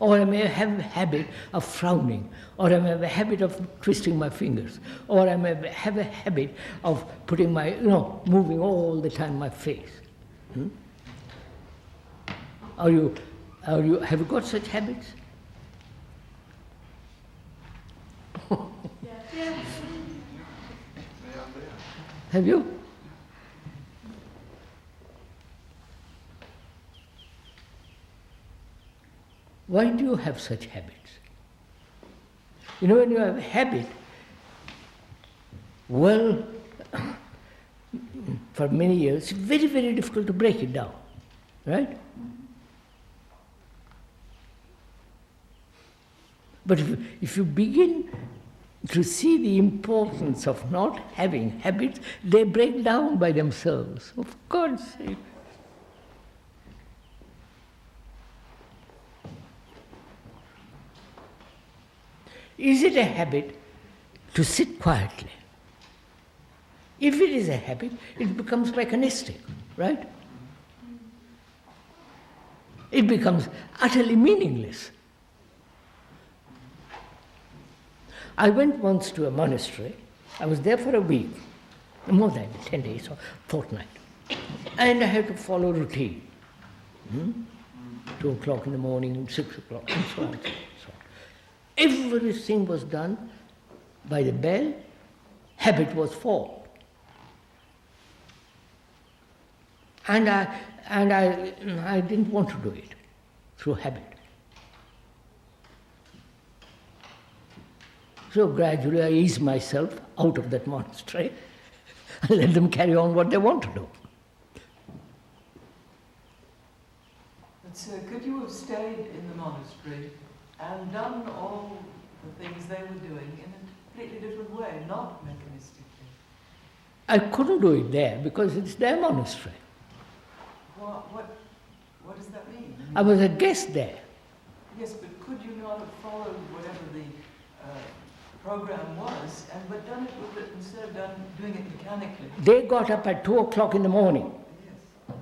Or I may have a habit of frowning, or I may have a habit of twisting my fingers, or I may have a habit of putting moving all the time my face. Have you got such habits? Yes. Have you? Why do you have such habits? You know, when you have a habit, well, for many years, it's very, very difficult to break it down, right? But if you begin to see the importance of not having habits, they break down by themselves. Of God's sake. Is it a habit to sit quietly? If it is a habit, it becomes mechanistic, right? It becomes utterly meaningless. I went once to a monastery. I was there for a week, more than 10 days or fortnight. And I had to follow routine. 2 o'clock in the morning, 6 o'clock, and so on, so on. Everything was done by the bell. Habit was formed. And I didn't want to do it through habit. So gradually I eased myself out of that monastery and let them carry on what they want to do. And so could you have stayed in the monastery and done all the things they were doing in a completely different way, not mechanistically? I couldn't do it there because it's their monastery. What does that mean? I was a guest there. Yes, but could you not have followed whatever the program was, but done it with it instead of doing it mechanically? They got up at 2 o'clock in the morning. Yes.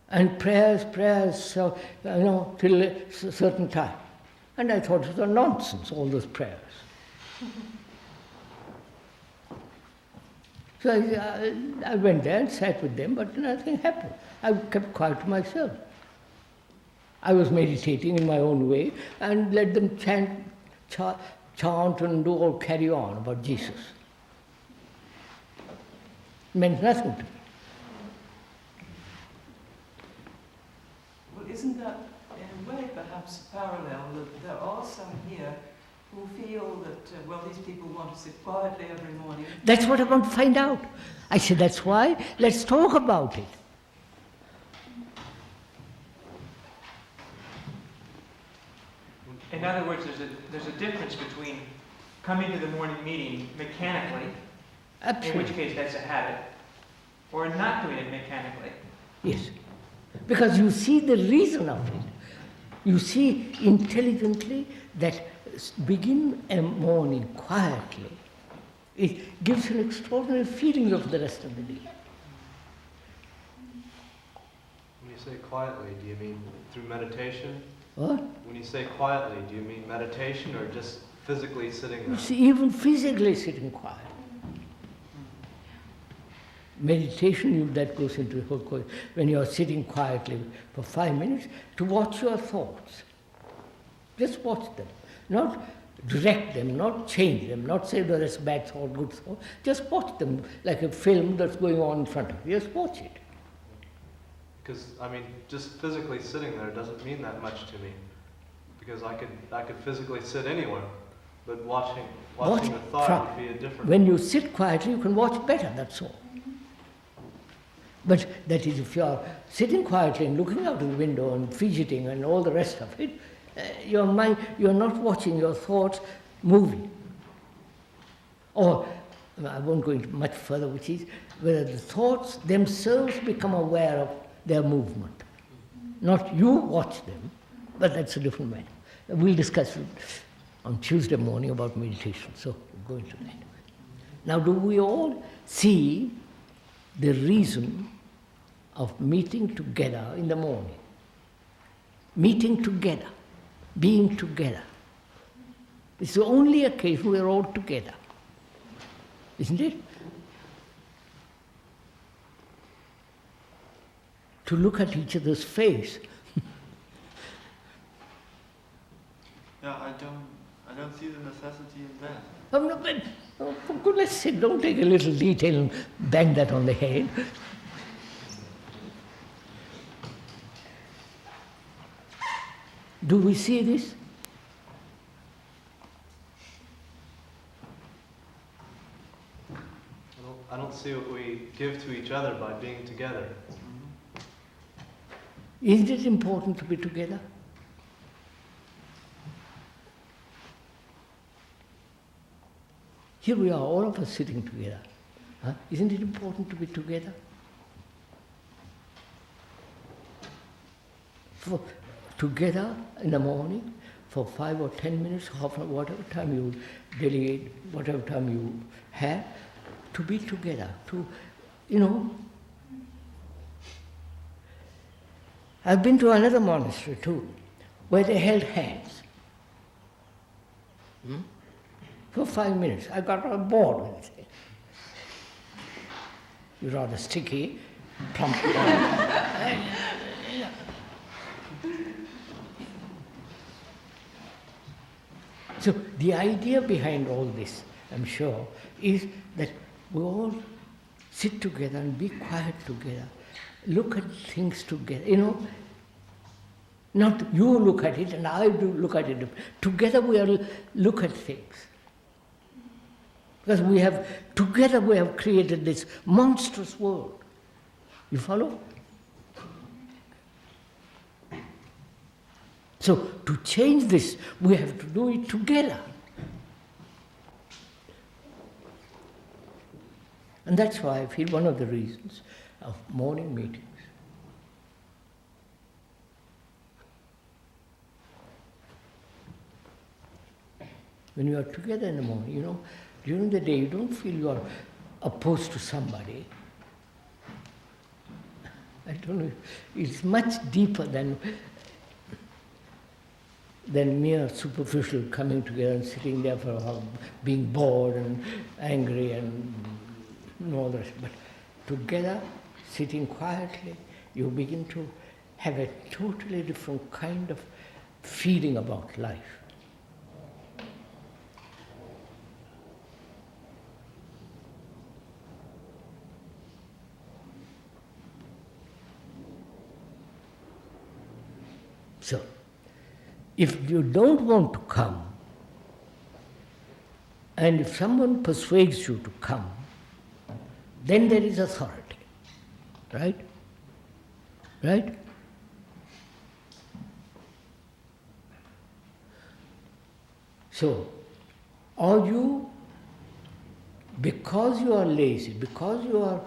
And prayers, so, till a certain time. And I thought it was nonsense, all those prayers. So I went there and sat with them, but nothing happened. I kept quiet to myself. I was meditating in my own way and let them chant and carry on about Jesus. It meant nothing to me. Well, isn't that, in a way, perhaps parallel, that there are some here who feel that, these people want to sit quietly every morning? That's what I want to find out. I said, that's why, let's talk about it. In other words, there's a difference between coming to the morning meeting mechanically, Absolutely. in which case that's a habit, or not doing it mechanically. Yes. Because you see the reason of it. You see intelligently that begin a morning quietly. It gives an extraordinary feeling of the rest of the day. When you say quietly, do you mean through meditation? What? When you say quietly, do you mean meditation or just physically sitting there? You see, even physically sitting quiet. Meditation, that goes into the whole course. When you are sitting quietly for 5 minutes, to watch your thoughts. Just watch them. Not direct them, not change them, not say that it's bad thought, good thought. Just watch them like a film that's going on in front of you. Just watch it. Because, just physically sitting there doesn't mean that much to me. Because I could physically sit anywhere, but watching the thought would be a different... When you sit quietly, you can watch better, that's all. But that is, if you are sitting quietly and looking out of the window and fidgeting and all the rest of it, your mind, you are not watching your thoughts moving. Or, I won't go into much further, which is whether the thoughts themselves become aware of their movement. Not you watch them, but that's a different matter. We'll discuss it on Tuesday morning about meditation, so we'll go into that. Now, do we all see the reason of meeting together in the morning? Meeting together, being together. It's the only occasion we're all together, isn't it? To look at each other's face. Yeah, I don't see the necessity in that. Oh, no, but, for goodness sake, don't take a little detail and bang that on the head. Do we see this? I don't see what we give to each other by being together. Isn't it important to be together? Here we are, all of us sitting together. Huh? Isn't it important to be together? Together in the morning for 5 or 10 minutes, half an hour, whatever time you delegate, whatever time you have, to be together, to, I've been to another monastery too, where they held hands. For 5 minutes. I got bored with it. You're rather sticky, plump. So the idea behind all this, I'm sure, is that we all sit together and be quiet together, look at things together, not you look at it and I do look at it. Together we all look at things. Because together we have created this monstrous world. You follow? So to change this, we have to do it together. And that's why I feel one of the reasons of morning meetings. When you are together in the morning, during the day you don't feel you are opposed to somebody. I don't know, it's much deeper than mere superficial coming together and sitting there for a while, being bored and angry and all that. But together, sitting quietly, you begin to have a totally different kind of feeling about life. So, if you don't want to come, and if someone persuades you to come, then there is authority, right? Right? So, are you, because you are lazy, because you are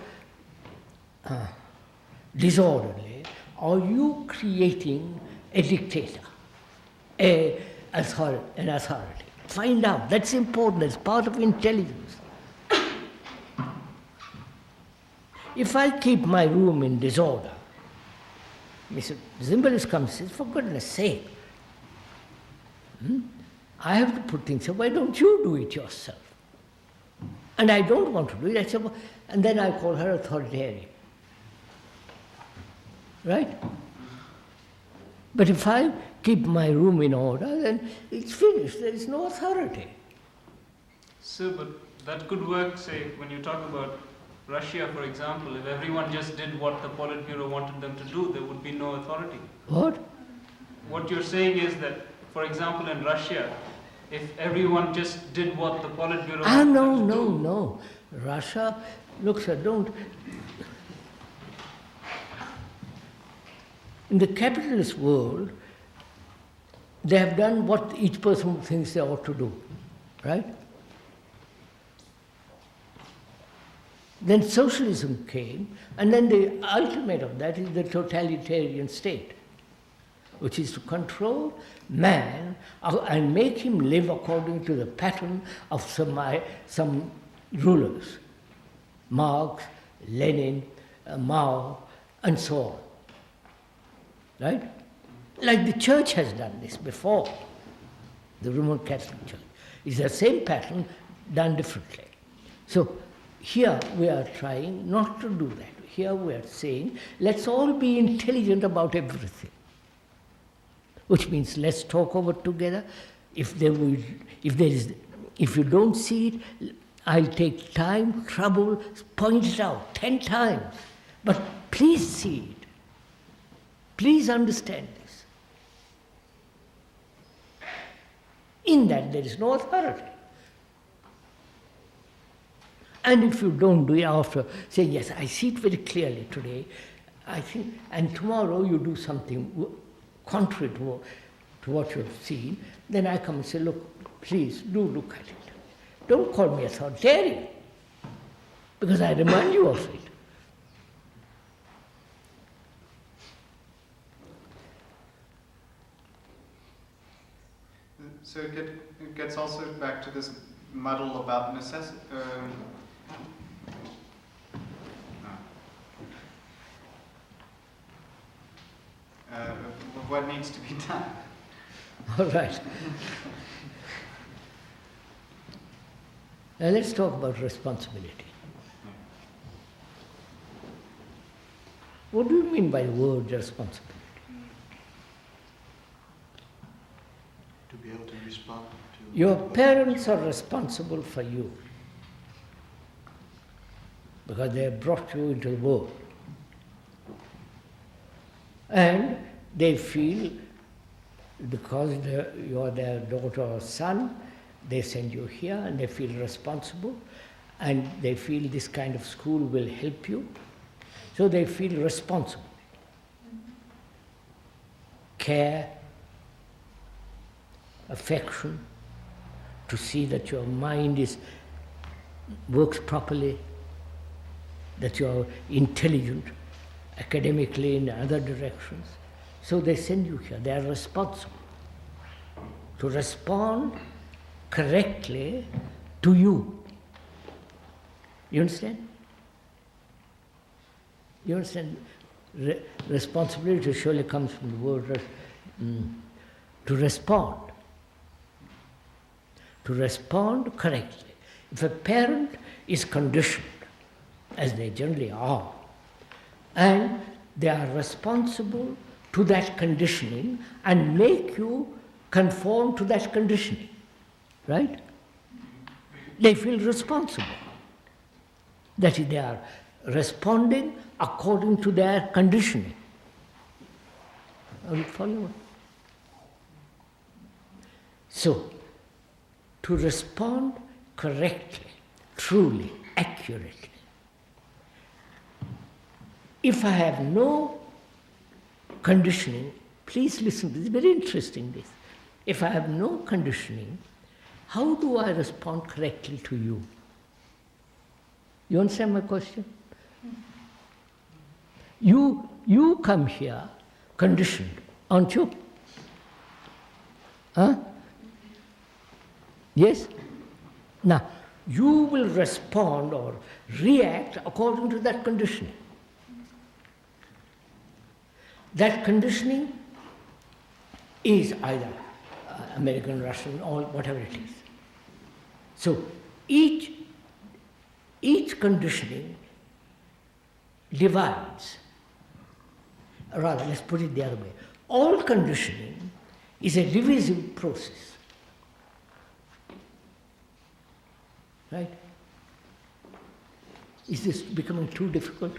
disorderly, are you creating a dictator, an authority? Find out. That's important. That's part of intelligence. If I keep my room in disorder, Mr. Zimbalist comes and says, for goodness sake, I have to put things up. Why don't you do it yourself? And I don't want to do it. I say, and then I call her authoritarian. Right? But if I keep my room in order, then it's finished. There is no authority. So, but that could work, say, when you talk about Russia, for example. If everyone just did what the Politburo wanted them to do, there would be no authority. What? What you're saying is that, for example, in Russia, if everyone just did what the Politburo wanted them to do... No. Russia, look, sir, don't... In the capitalist world, they have done what each person thinks they ought to do, right? Then socialism came, and then the ultimate of that is the totalitarian state, which is to control man and make him live according to the pattern of some rulers, Marx, Lenin, Mao, and so on. Right? Like the church has done this before, the Roman Catholic Church. It's the same pattern done differently. So here we are trying not to do that. Here we are saying, let's all be intelligent about everything. Which means let's talk over together. If you don't see it, I'll take time, trouble, point it out 10 times. But please see it. Please understand this. In that there is no authority. And if you don't do it after, say, yes, I see it very clearly today, I think, and tomorrow you do something contrary to what you have seen, then I come and say, look, please do look at it. Don't call me authoritarian, because I remind you of it. So it gets also back to this muddle about necessity. What needs to be done. All right. Now let's talk about responsibility. What do you mean by the word responsibility? To be able to respond to... Your parents are responsible for you because they have brought you into the world. And they feel, because you are their daughter or son, they send you here and they feel responsible and they feel this kind of school will help you. So they feel responsible. Care, affection, to see that your mind works properly, that you are intelligent, academically in other directions. So they send you here. They are responsible to respond correctly to you. You understand? You understand? Responsibility surely comes from the word to respond. To respond correctly. If a parent is conditioned, as they generally are, and they are responsible to that conditioning and make you conform to that conditioning, right? They feel responsible. That is, they are responding according to their conditioning. Are you following? So, to respond correctly, truly, accurately, if I have no conditioning, please listen, this is very interesting this. If I have no conditioning, how do I respond correctly to you? You understand my question? You come here conditioned, aren't you? Huh? Yes? Now, you will respond or react according to that conditioning. That conditioning is either American, Russian, or whatever it is. So each conditioning divides. Rather, let's put it the other way. All conditioning is a divisive process. Right? Is this becoming too difficult?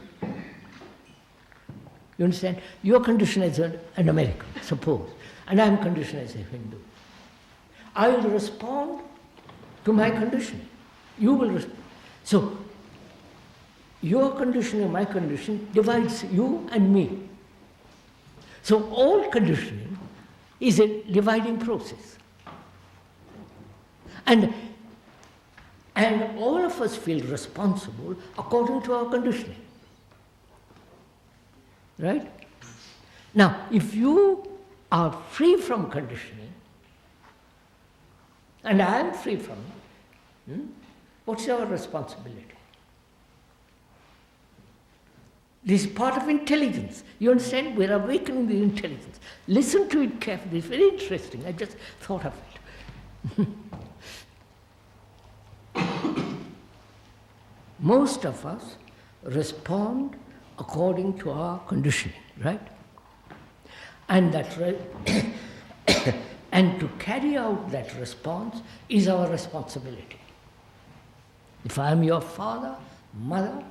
You understand? You're conditioned as an American, suppose, and I'm conditioned as a Hindu. I will respond to my conditioning. You will respond. So, your conditioning and my conditioning divides you and me. So, all conditioning is a dividing process. And all of us feel responsible according to our conditioning. Right? Now, if you are free from conditioning, and I am free from it, what's our responsibility? This is part of intelligence. You understand? We're awakening the intelligence. Listen to it carefully. It's very interesting. I just thought of it. Most of us respond according to our conditioning, right? And and to carry out that response is our responsibility. If I am your father, mother,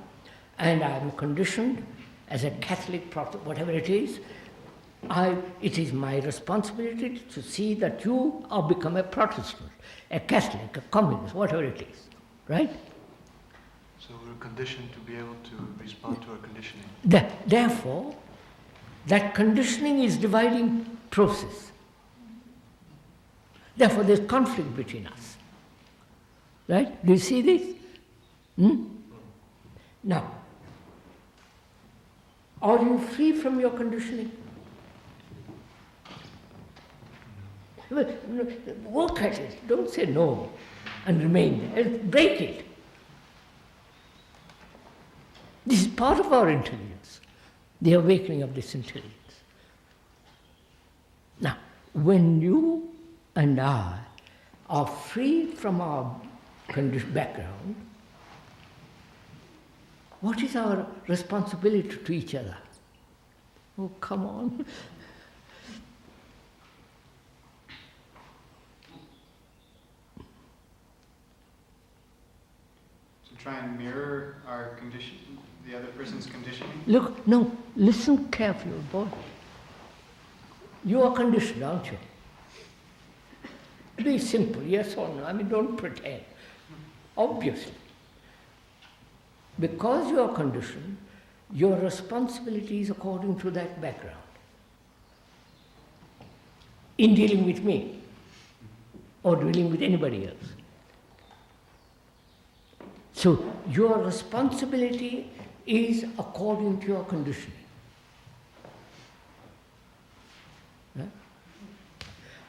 and I am conditioned as a Catholic, whatever it is is my responsibility to see that you become a Protestant, a Catholic, a communist, whatever it is, right? conditioned to be able to respond to our conditioning. Therefore, that conditioning is dividing process. Therefore, there's conflict between us. Right? Do you see this? Now, are you free from your conditioning? Work at it. Don't say no and remain there. Break it. This is part of our intelligence, the awakening of this intelligence. Now, when you and I are free from our background, what is our responsibility to each other? Oh, come on. To try and mirror our condition, the other person's conditioning? Look, no, listen carefully, boy. You are conditioned, aren't you? Be simple, yes or no. I mean, don't pretend. Obviously. Because you are conditioned, your responsibility is according to that background. In dealing with me, or dealing with anybody else. So, your responsibility is according to your conditioning. Right?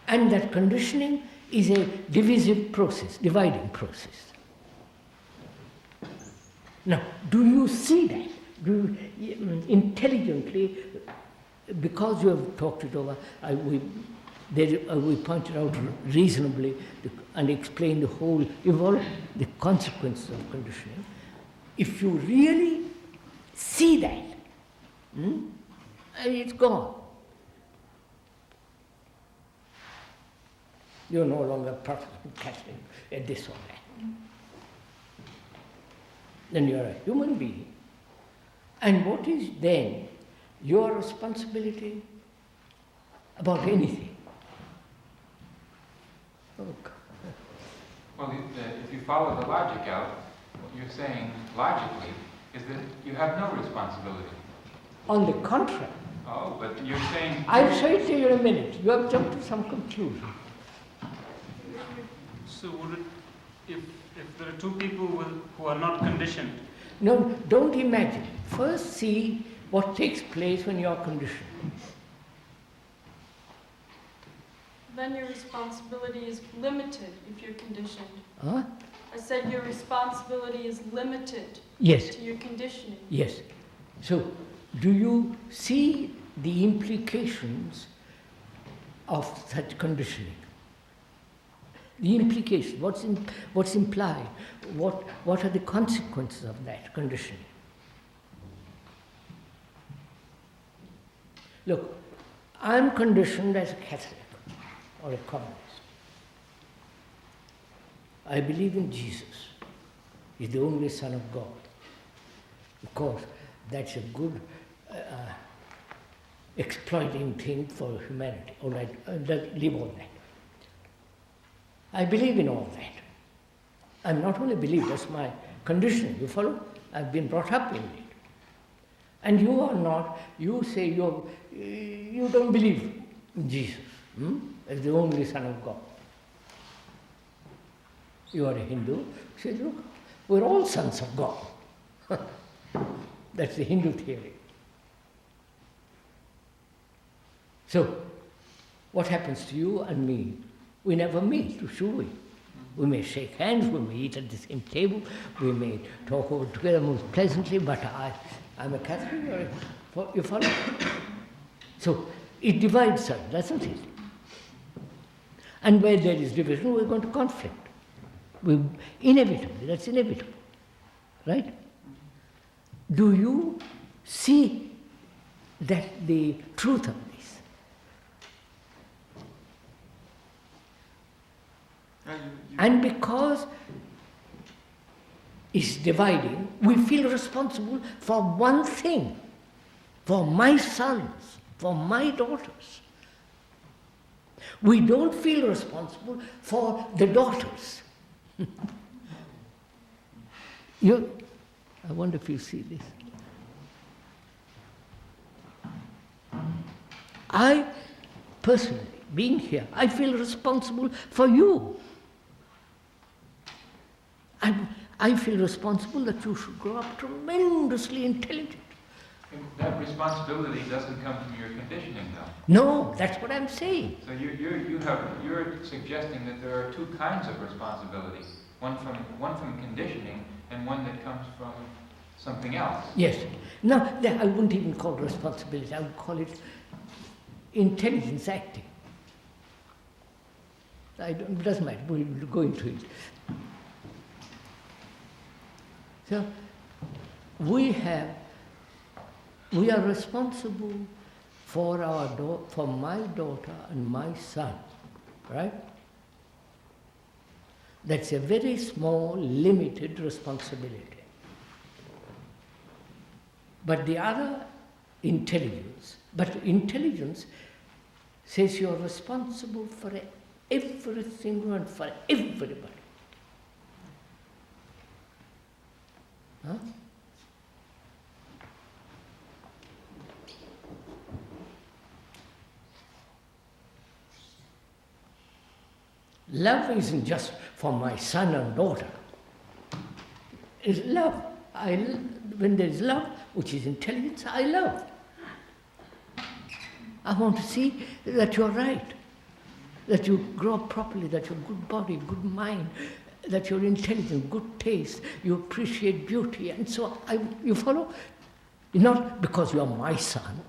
And that conditioning is a divisive process, dividing process. Now, do you see that? Do you intelligently, because you have talked it over, we pointed out reasonably and explained the consequences of conditioning. If you really see that, it's gone. You're no longer Protestant, Catholic, this or that. Then you're a human being. And what is then your responsibility about anything? Oh, God. Well, if you follow the logic out, what you're saying logically is that you have no responsibility. On the contrary. Oh, but you're saying... I'll show it to you in a minute. You have jumped to some conclusion. So would it, if there are two people who are not conditioned? No, don't imagine. First see what takes place when you are conditioned. Then your responsibility is limited if you're conditioned. Huh? I said your responsibility is limited Yes. to your conditioning. Yes. So, do you see the implications of such conditioning? The implications, what's implied, what are the consequences of that conditioning? Look, I'm conditioned as a Catholic or a communist. I believe in Jesus. He's the only Son of God. Of course, that's a good exploiting thing for humanity. All right, leave all that. I believe in all that. I'm not only believe, that's my conditioning. You follow? I've been brought up in it. And you are not, you say you don't believe in Jesus as the only Son of God. You are a Hindu. You say, look, we're all sons of God. That's the Hindu theory. So, what happens to you and me? We never meet, should we? We may shake hands, we may eat at the same table, we may talk over together most pleasantly, but I'm a Catholic, you follow? So, it divides us, doesn't it? And where there is division, we're going to conflict. Inevitably, that's inevitable. Right? Do you see that the truth of this? And because it's dividing, we feel responsible for one thing, for my sons, for my daughters. We don't feel responsible for the daughters. I wonder if you see this. I, personally, being here, I feel responsible for you. I feel responsible that you should grow up tremendously intelligent. That responsibility doesn't come from your conditioning, though. No, that's what I'm saying. So you're suggesting that there are two kinds of responsibility, one from conditioning and one that comes from something else. Yes. Now, I wouldn't even call it responsibility. I would call it intelligence acting. It doesn't matter. We'll go into it. So, we are responsible for for my daughter and my son, right? That's a very small, limited responsibility. But the other, intelligence. But intelligence says you're responsible for everything and for everybody. Huh? Love isn't just for my son and daughter. It's love. When there is love, which is intelligence, I love. I want to see that you're right, that you grow up properly, that you're good body, good mind, that you're intelligent, good taste, you appreciate beauty, and so you follow? Not because you're my son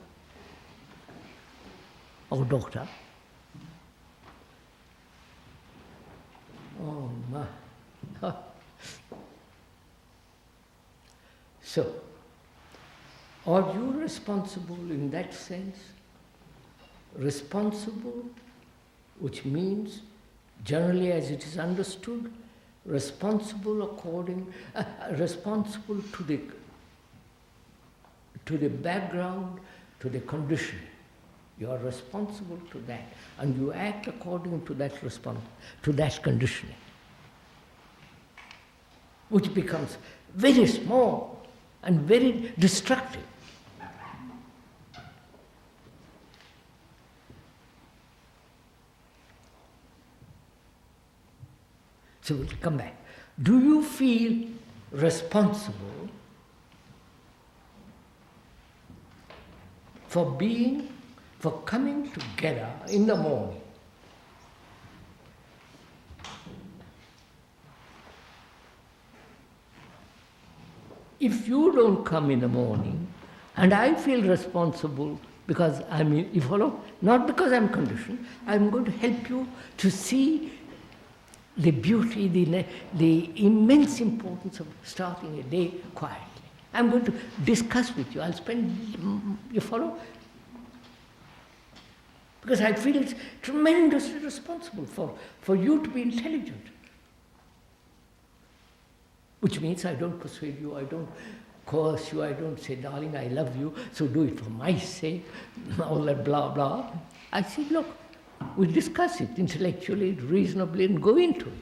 or daughter. Oh my. So, are you responsible in that sense? Responsible, which means, generally as it is understood, responsible responsible to the background, to the conditioning. You are responsible to that, and you act according to that to that conditioning, which becomes very small and very destructive. So we'll come back. Do you feel responsible for coming together in the morning? If you don't come in the morning, and I feel responsible because you follow? Not because I'm conditioned, I'm going to help you to see the beauty, the immense importance of starting a day quietly. I'm going to discuss with you. I'll spend, you follow? Because I feel it's tremendously responsible for you to be intelligent. Which means I don't persuade you, I don't coerce you, I don't say, darling, I love you, so do it for my sake, all that blah, blah. I say, look, we'll discuss it intellectually, reasonably, and go into it.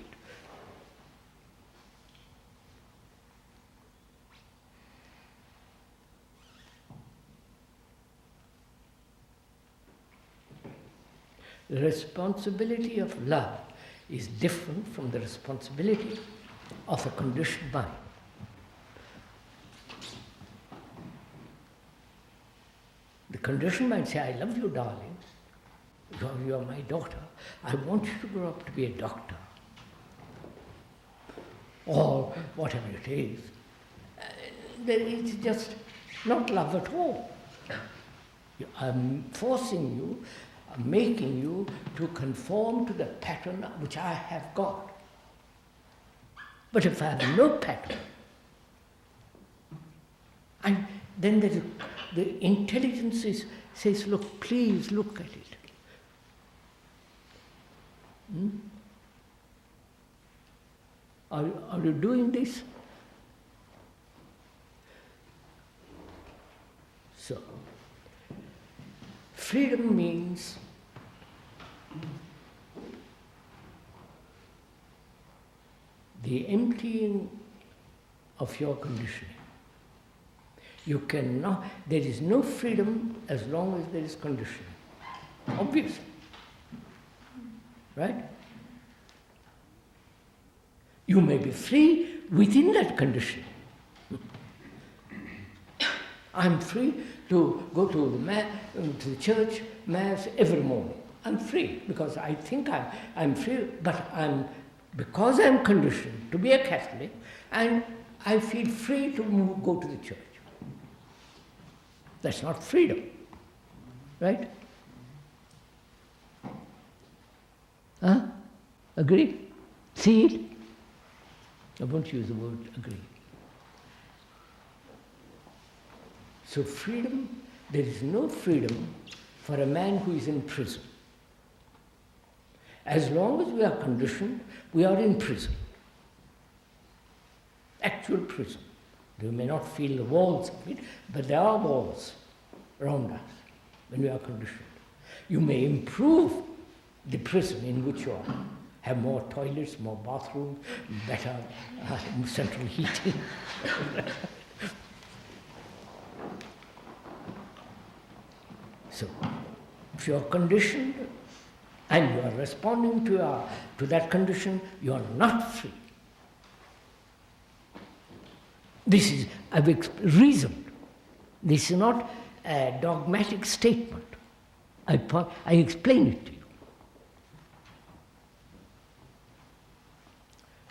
The responsibility of love is different from the responsibility of a conditioned mind. The conditioned mind says, I love you, darling. You are my daughter. I want you to grow up to be a doctor. Or whatever it is. It's just not love at all. I'm forcing you, I'm making you to conform to the pattern which I have got. But if I have no pattern, then the intelligence says, look, please look at it. Are you doing this? So, freedom means the emptying of your conditioning. You cannot, there is no freedom as long as there is conditioning. Obviously. Right? You may be free within that condition. I'm free to go to the church, mass every morning. I'm free because I think I'm free, but because I'm conditioned to be a Catholic, and I feel free to go to the church. That's not freedom, right? Huh? Agree? See it? I won't use the word agree. So freedom, there is no freedom for a man who is in prison. As long as we are conditioned, we are in prison. Actual prison. You may not feel the walls of it, but there are walls around us when we are conditioned. You may improve the prison in which you are. Have more toilets, more bathrooms, better central heating. So, if you are conditioned and you are responding to that condition, you are not free. This is, I've reasoned. This is not a dogmatic statement. I explain it to you.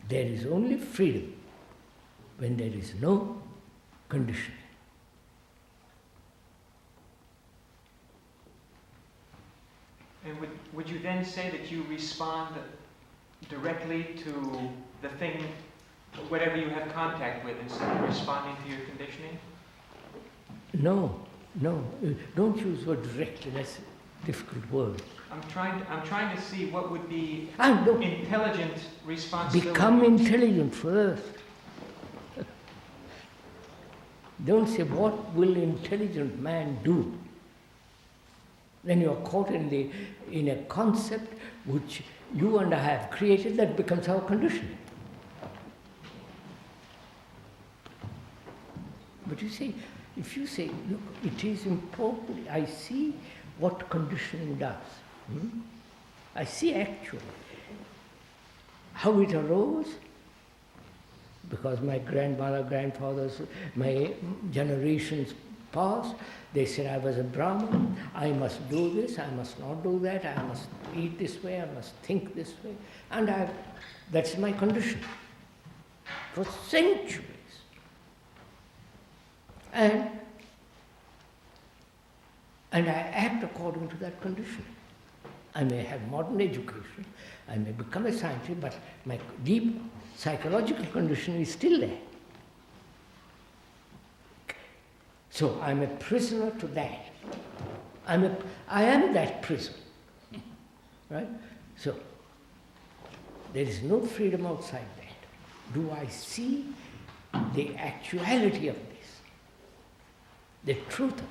There is only freedom when there is no conditioning. And would you then say that you respond directly to the thing, whatever you have contact with, instead of responding to your conditioning? No. Don't use the word directly. That's a difficult word. I'm trying to see what would be intelligent responsibility. Become intelligent first. Don't say, what will intelligent man do? Then you are caught in a concept which you and I have created that becomes our conditioning. But you see, if you say, look, it is important, I see what conditioning does. I see actually how it arose, because my grandmother, grandfathers, my generations past, they said I was a Brahmin, I must do this, I must not do that, I must eat this way, I must think this way, and that's my condition for centuries. And I act according to that condition. I may have modern education, I may become a scientist, but my deep psychological condition is still there. So I'm a prisoner to that. I am that prison. Right? So there is no freedom outside that. Do I see the actuality of this? The truth of it?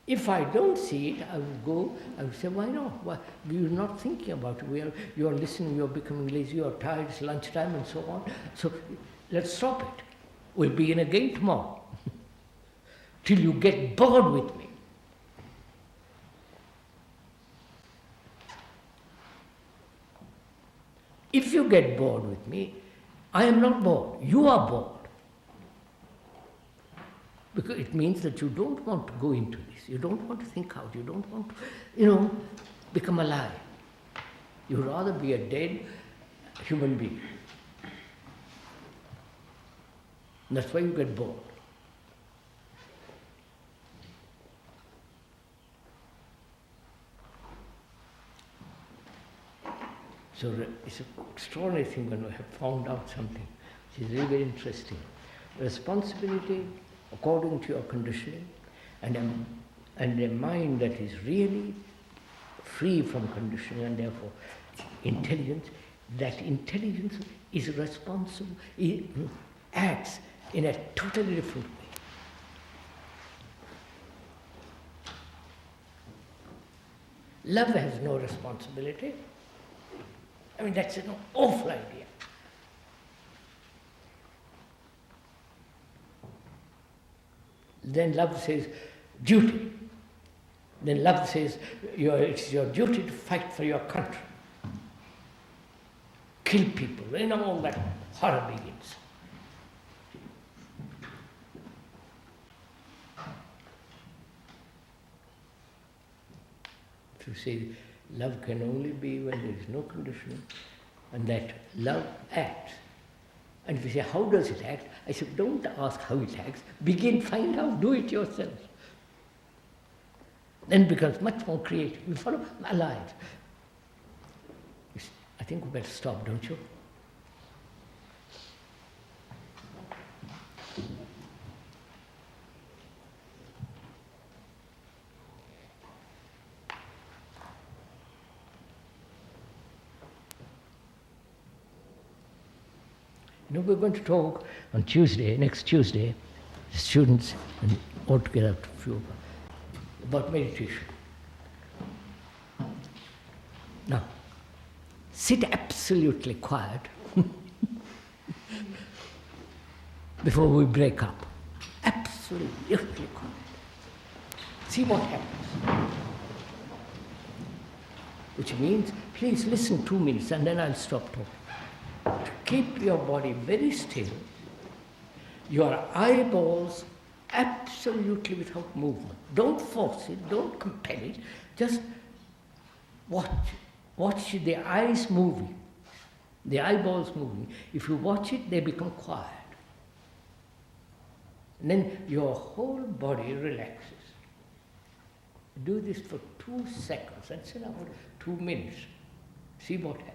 If I don't see it, I will say, why not? Why? You're not thinking about it. You're listening, you're becoming lazy, you're tired, it's lunchtime and so on. So let's stop it. We'll begin again tomorrow. Till you get bored with me. If you get bored with me, I am not bored. You are bored. Because it means that you don't want to go into this. You don't want to think out. You don't want to, become alive. You'd rather be a dead human being. And that's why you get bored. So it's an extraordinary thing when we have found out something which is really very interesting. Responsibility according to your conditioning, and a mind that is really free from conditioning and therefore intelligence, that intelligence is responsible, it acts in a totally different way. Love has no responsibility. I mean, that's an awful idea. Then love says duty. Then love says it's your duty to fight for your country. Kill people, all that horror begins. To say love can only be when there is no conditioning, and that love acts. And if you say, how does it act? I said, don't ask how it acts. Begin, find out, do it yourself. Then it becomes much more creative. You follow my life. I think we better stop, don't you? We're going to talk on next Tuesday, students and altogether a few, about meditation. Now, sit absolutely quiet before we break up. Absolutely quiet. See what happens. Which means, please listen 2 minutes and then I'll stop talking. Keep your body very still, your eyeballs absolutely without movement. Don't force it, don't compel it, just watch the eyes moving, the eyeballs moving. If you watch it, they become quiet. And then your whole body relaxes. Do this for 2 seconds, that's enough, 2 minutes. See what happens.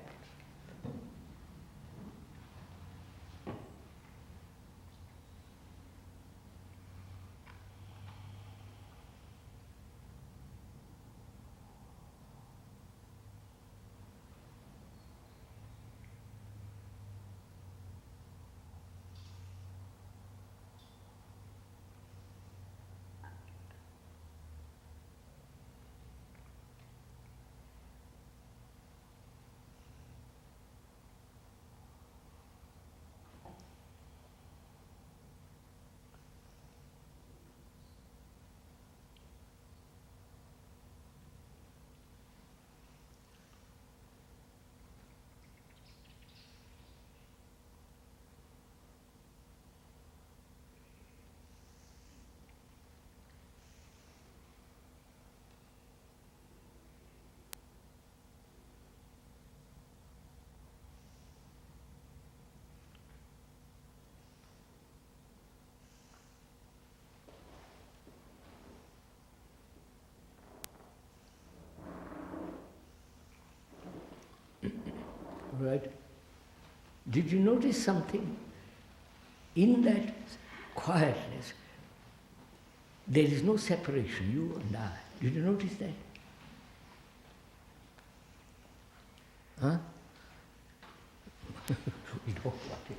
Right? Did you notice something? In that quietness, there is no separation, you and I. Did you notice that? Huh? We don't want it.